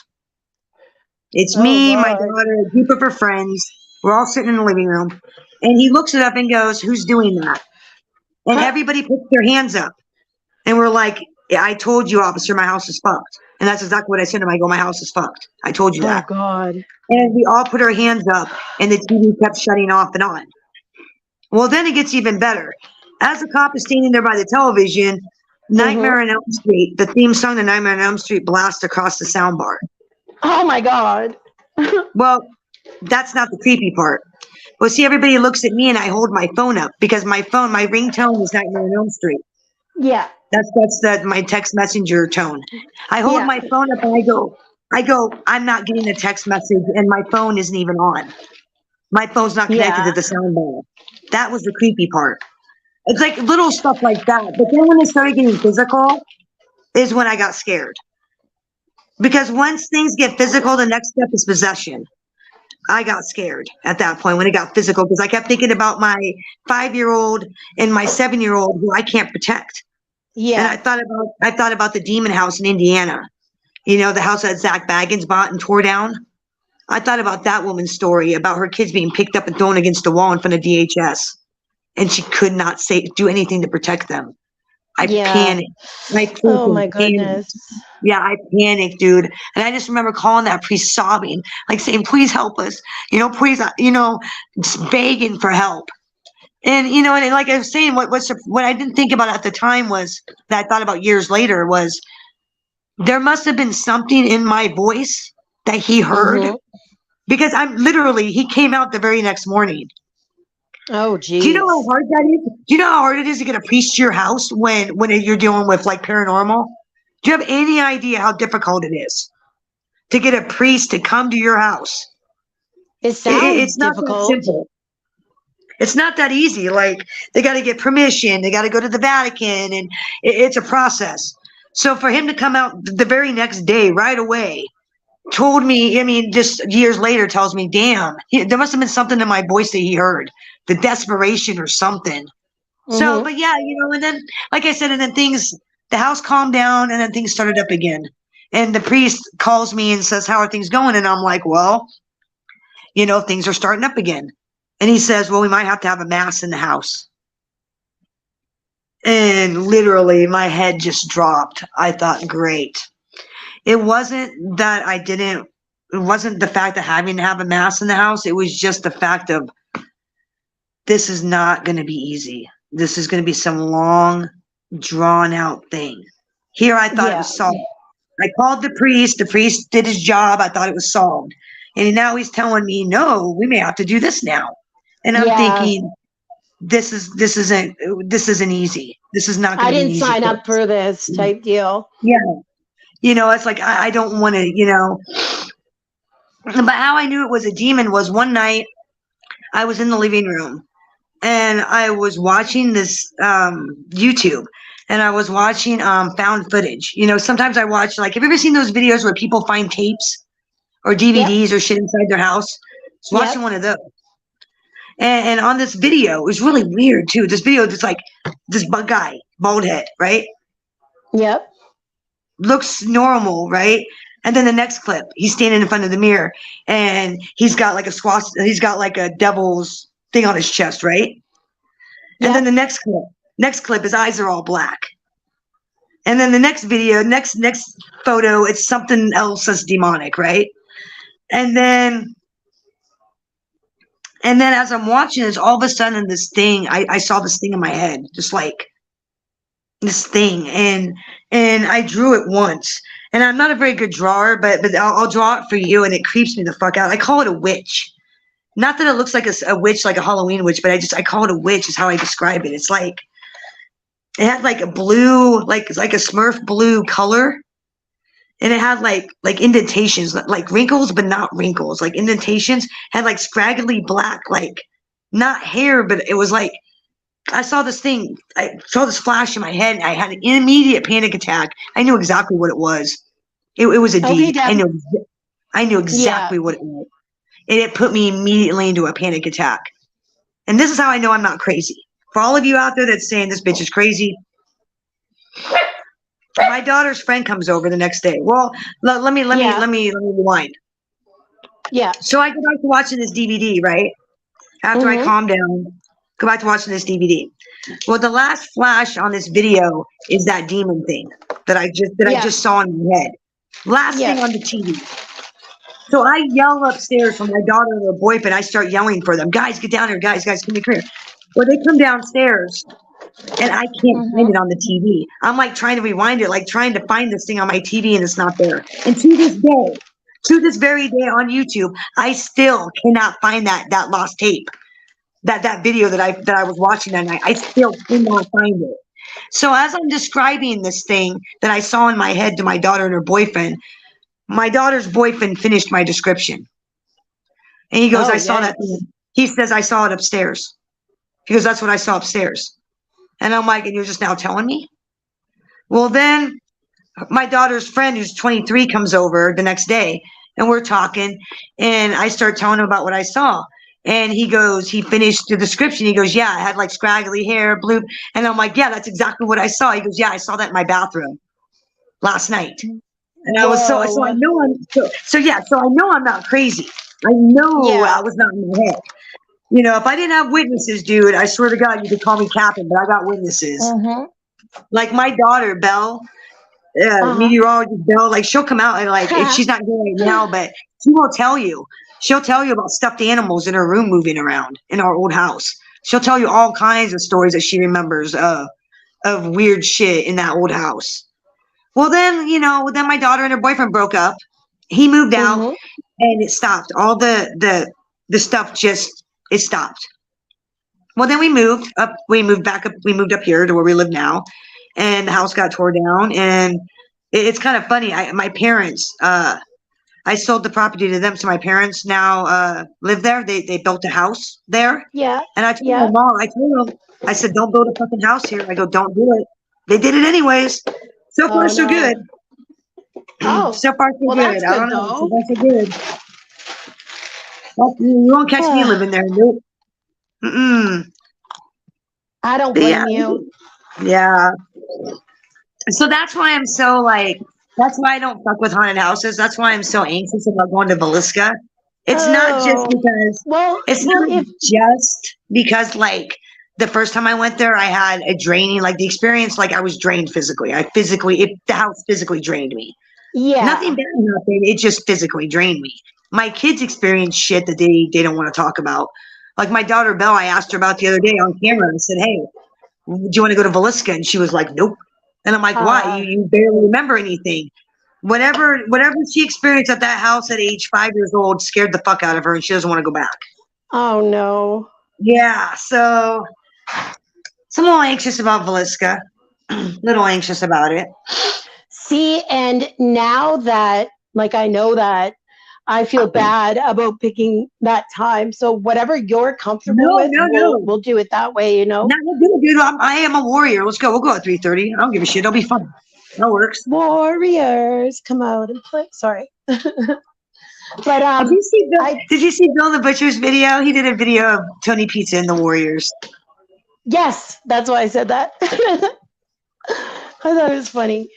It's me, my daughter, a group of her friends. We're all sitting in the living room. And he looks it up and goes, "Who's doing that?" And everybody puts their hands up. And we're like, "I told you, officer, my house is fucked." And that's exactly what I said to him. I go, "My house is fucked. I told you that." Oh, God. And we all put our hands up, and the TV kept shutting off and on. Well, then it gets even better. As the cop is standing there by the television, Nightmare on Elm Street, the theme song to Nightmare on Elm Street blasts across the soundbar. Oh, my God. Well, that's not the creepy part. Well, see, everybody looks at me and I hold my phone up because my ringtone is Nightmare on Elm Street. Yeah. That's my text messenger tone. I hold my phone up and I go, "I'm not getting a text message and my phone isn't even on. My phone's not connected to the soundbar." That was the creepy part. It's like little stuff like that. But then when it started getting physical is when I got scared. Because once things get physical, the next step is possession. I got scared at that point when it got physical because I kept thinking about my 5-year-old and my 7-year-old who I can't protect. Yeah. And I thought about the demon house in Indiana. You know, the house that Zach Baggins bought and tore down. I thought about that woman's story about her kids being picked up and thrown against the wall in front of DHS. And she could not do anything to protect them. I panicked. Oh, my goodness. Yeah, I panicked, dude. And I just remember calling that priest sobbing, like saying, "Please help us. You know, please, just begging for help." And, and like I was saying, what I didn't think about at the time was that I thought about years later was there must have been something in my voice that he heard because he came out the very next morning. Oh, geez. Do you know how hard that is? Do you know how hard it is to get a priest to your house when you're dealing with like paranormal? Do you have any idea how difficult it is to get a priest to come to your house? It's not difficult. that simple. It's not that easy. Like they got to get permission. They got to go to the Vatican, and it's a process. So for him to come out the very next day, right away, told me, just years later tells me, damn, there must have been something in my voice that he heard, the desperation or something. So, but yeah, and then, like I said, and then the house calmed down and then things started up again. And the priest calls me and says, "How are things going?" And I'm like, "Well, things are starting up again." And he says, "Well, we might have to have a mass in the house." And literally my head just dropped. I thought, great. It wasn't it wasn't the fact of having to have a mass in the house. It was just the fact of this is not going to be easy. This is going to be some long, drawn out thing. Here I thought it was solved. I called the priest. The priest did his job. I thought it was solved. And now he's telling me, "No, we may have to do this now." And I'm thinking, this isn't easy. This is not going to be easy. I didn't sign up for this type deal. Yeah. It's like, I don't want to, but how I knew it was a demon was one night I was in the living room and I was watching this YouTube and I was watching found footage. Sometimes I watch, like, have you ever seen those videos where people find tapes or DVDs or shit inside their house? I was watching one of those. And on this video, it was really weird too. This video, just like this guy, bald head, right? Yep. Looks normal, right? And then the next clip, he's standing in front of the mirror and he's got like a devil's thing on his chest, right? And then the next clip, his eyes are all black. And then the next video, next photo, it's something else that's demonic, right? And then as I'm watching this, all of a sudden this thing, I saw this thing in my head, just like this thing, and I drew it once. And I'm not a very good drawer, but I'll draw it for you, and it creeps me the fuck out. I call it a witch. Not that it looks like a witch, like a Halloween witch, but I call it a witch is how I describe it. It's like, it had like a blue, like a Smurf blue color. And it had like indentations, like wrinkles, but not wrinkles, like indentations, had like scraggly black, like not hair, but it was like, I saw this thing, I saw this flash in my head, and I had an immediate panic attack. I knew exactly what it was. It was a deed. I knew exactly what it was. And it put me immediately into a panic attack. And this is how I know I'm not crazy. For all of you out there that's saying this bitch is crazy, my daughter's friend comes over the next day. Well, let me rewind. Yeah. So I go back to watching this DVD, right? After I calm down, go back to watching this DVD. Well, the last flash on this video is that demon thing that I just saw in my head. Last thing on the TV. So I yell upstairs for my daughter and her boyfriend. I start yelling for them. Guys, get down here. Guys, come here. Well, they come downstairs. And I can't find it on the TV. I'm like trying to rewind it, like trying to find this thing on my TV, and it's not there. And to this very day on YouTube, I still cannot find that lost tape, that video that I was watching that night. I still cannot find it. So as I'm describing this thing that I saw in my head to my daughter and her boyfriend, my daughter's boyfriend finished my description. And he goes, I saw that thing. He says, I saw it upstairs. He goes, that's what I saw upstairs. And I'm like, and you're just now telling me? Well, then my daughter's friend, who's 23, comes over the next day, and we're talking, and I start telling him about what I saw. And he goes, he finished the description. He goes, yeah, I had like scraggly hair, blue. And I'm like, yeah, that's exactly what I saw. He goes, yeah, I saw that in my bathroom last night. And I was so I know I know I'm not crazy. I know I was not in my head. You know, if I didn't have witnesses, dude, I swear to God, you could call me Captain, but I got witnesses. Like my daughter, Belle, meteorologist Belle, like she'll come out and like, if she's not doing it now, but she will tell you. She'll tell you about stuffed animals in her room moving around in our old house. She'll tell you all kinds of stories that she remembers of weird shit in that old house. Well, then, then my daughter and her boyfriend broke up. He moved out and it stopped. All the stuff it stopped. Well, then we moved up. We moved up here to where we live now, and the house got tore down. And it's kind of funny. My parents, I sold the property to them, so my parents now live there. They built a house there. Yeah. And I told my mom, I said, don't build a fucking house here. I go, don't do it. They did it anyways. So far, so good. Oh, so far, so good. That's I don't know. So far, so good. Well, you won't catch me living there. Nope. I don't blame you. Yeah. So that's why I'm so that's why I don't fuck with haunted houses. That's why I'm so anxious about going to Villisca. It's not just because like the first time I went there, I had a draining, like the experience, like I was drained physically. The house physically drained me. Yeah. Nothing bad happened. It just physically drained me. My kids experience shit that they don't want to talk about. Like my daughter, Belle, I asked her about the other day on camera. I said, hey, do you want to go to Villisca? And she was like, nope. And I'm like, why? You barely remember anything. Whatever she experienced at that house at age 5 years old scared the fuck out of her, and she doesn't want to go back. Oh, no. Yeah, so I'm a little anxious about Villisca. Little anxious about it. See, and now that, I know that, I feel bad about picking that time. So whatever you're comfortable with, we'll do it that way, No, we'll do it, dude. I am a warrior. Let's go. We'll go at 3:30. I don't give a shit. It'll be fun. That works. Warriors, come out and play. Sorry. But did you see Bill the Butcher's video? He did a video of Tony Pizza and the Warriors. Yes, that's why I said that. I thought it was funny.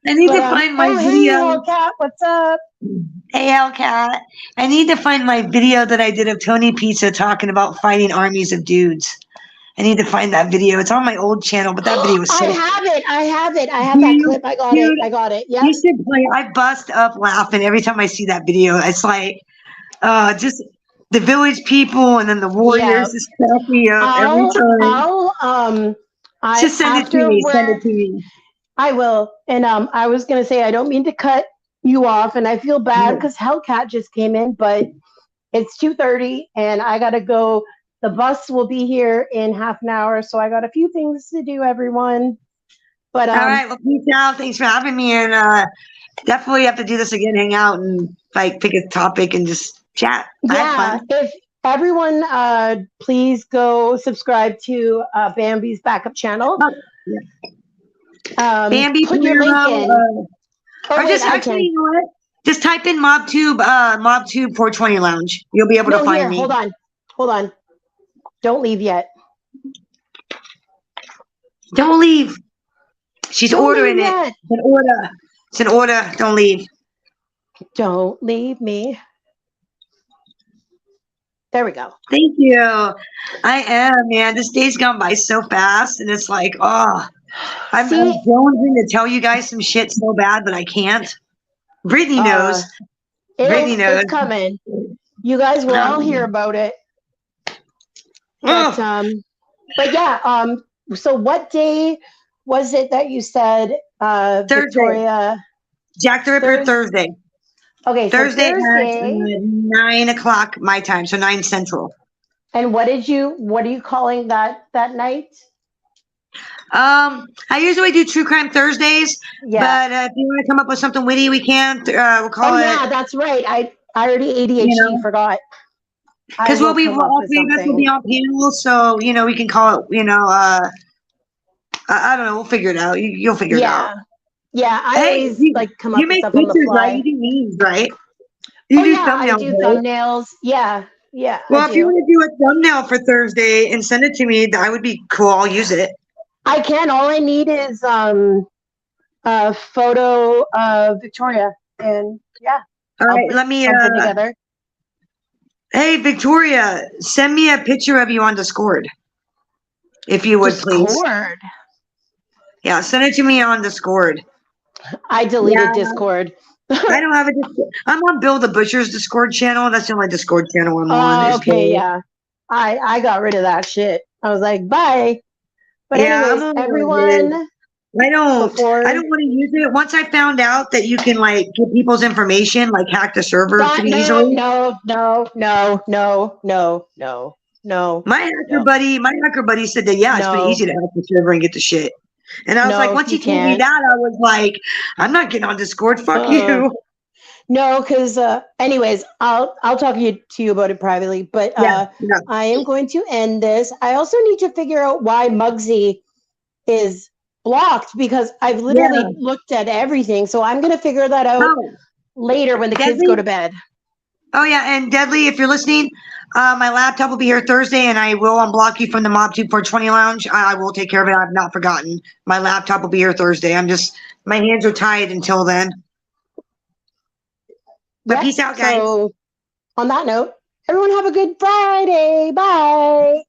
I need to find my video. Hey, Hellcat, what's up? Hey, Hellcat. I need to find my video that I did of Tony Pizza talking about fighting armies of dudes. I need to find that video. It's on my old channel, but that video was so... I have it. I have that clip. I got it. Yeah. You should play. I bust up laughing every time I see that video. It's like just the village people and then the warriors just crack me up every time. Just send it to me. Send it to me. I will. And I was gonna say I don't mean to cut you off, and I feel bad because Hellcat just came in, but it's 2:30 and I gotta go. The bus will be here in half an hour, so I got a few things to do, everyone. But all right, well, peace out. Thanks for having me, and definitely have to do this again. Hang out and like pick a topic and just chat. Yeah, if everyone, please go subscribe to Bambi's backup channel. Bambi, put your link in. Or just actually, you know what? Just type in MobTube 420 Lounge. You'll be able to find me. Hold on. Don't leave yet. Don't leave. She's ordering it. It's an order. Don't leave. Don't leave me. There we go. Thank you. I am, man. This day's gone by so fast, and it's like, I'm jonesing to tell you guys some shit so bad, but I can't. Brittany knows. Brittany knows. It's coming. You guys will all hear about it. But yeah, so what day was it that you said Thursday. Victoria? Jack the Ripper Thursday. Okay, Thursday at 9 o'clock my time, so 9 Central. And what are you calling that night? I usually do True Crime Thursdays, but if you want to come up with something witty, we can. We'll call it. Yeah, that's right. I already ADHD forgot. Because all three of us will be on panel, so we can call it. I don't know. We'll figure it out. You'll figure it out. Yeah, I always come up with stuff on the fly. Right? You do memes, right? You do thumbnails. I do thumbnails. Yeah. Well, if you want to do a thumbnail for Thursday and send it to me, that would be cool. I'll use it. I can. All I need is a photo of Victoria, and All right, let me together. Hey, Victoria, send me a picture of you on Discord, if you would, please. Discord. Yeah, send it to me on Discord. I deleted Discord. I don't have a Discord. I'm on Bill the Butcher's Discord channel. That's the only Discord channel I'm on. Okay, yeah. I got rid of that shit. I was like, bye. But anyways, everyone. I don't want to use it. Once I found out that you can get people's information, hack the server pretty easily. No. My hacker buddy said that it's pretty easy to hack the server and get the shit. And I was like, once he told me that, I was like, I'm not getting on Discord. Fuck you. No, because anyways, I'll talk to you about it privately. But I am going to end this. I also need to figure out why Muggsy is blocked, because I've literally looked at everything. So I'm going to figure that out later when the kids go to bed. Oh, yeah. And Deadly, if you're listening, my laptop will be here Thursday, and I will unblock you from the MobTube 420 Lounge. I will take care of it. I've not forgotten. My laptop will be here Thursday. My hands are tied until then. But peace out, guys. So on that note, everyone have a good Friday. Bye.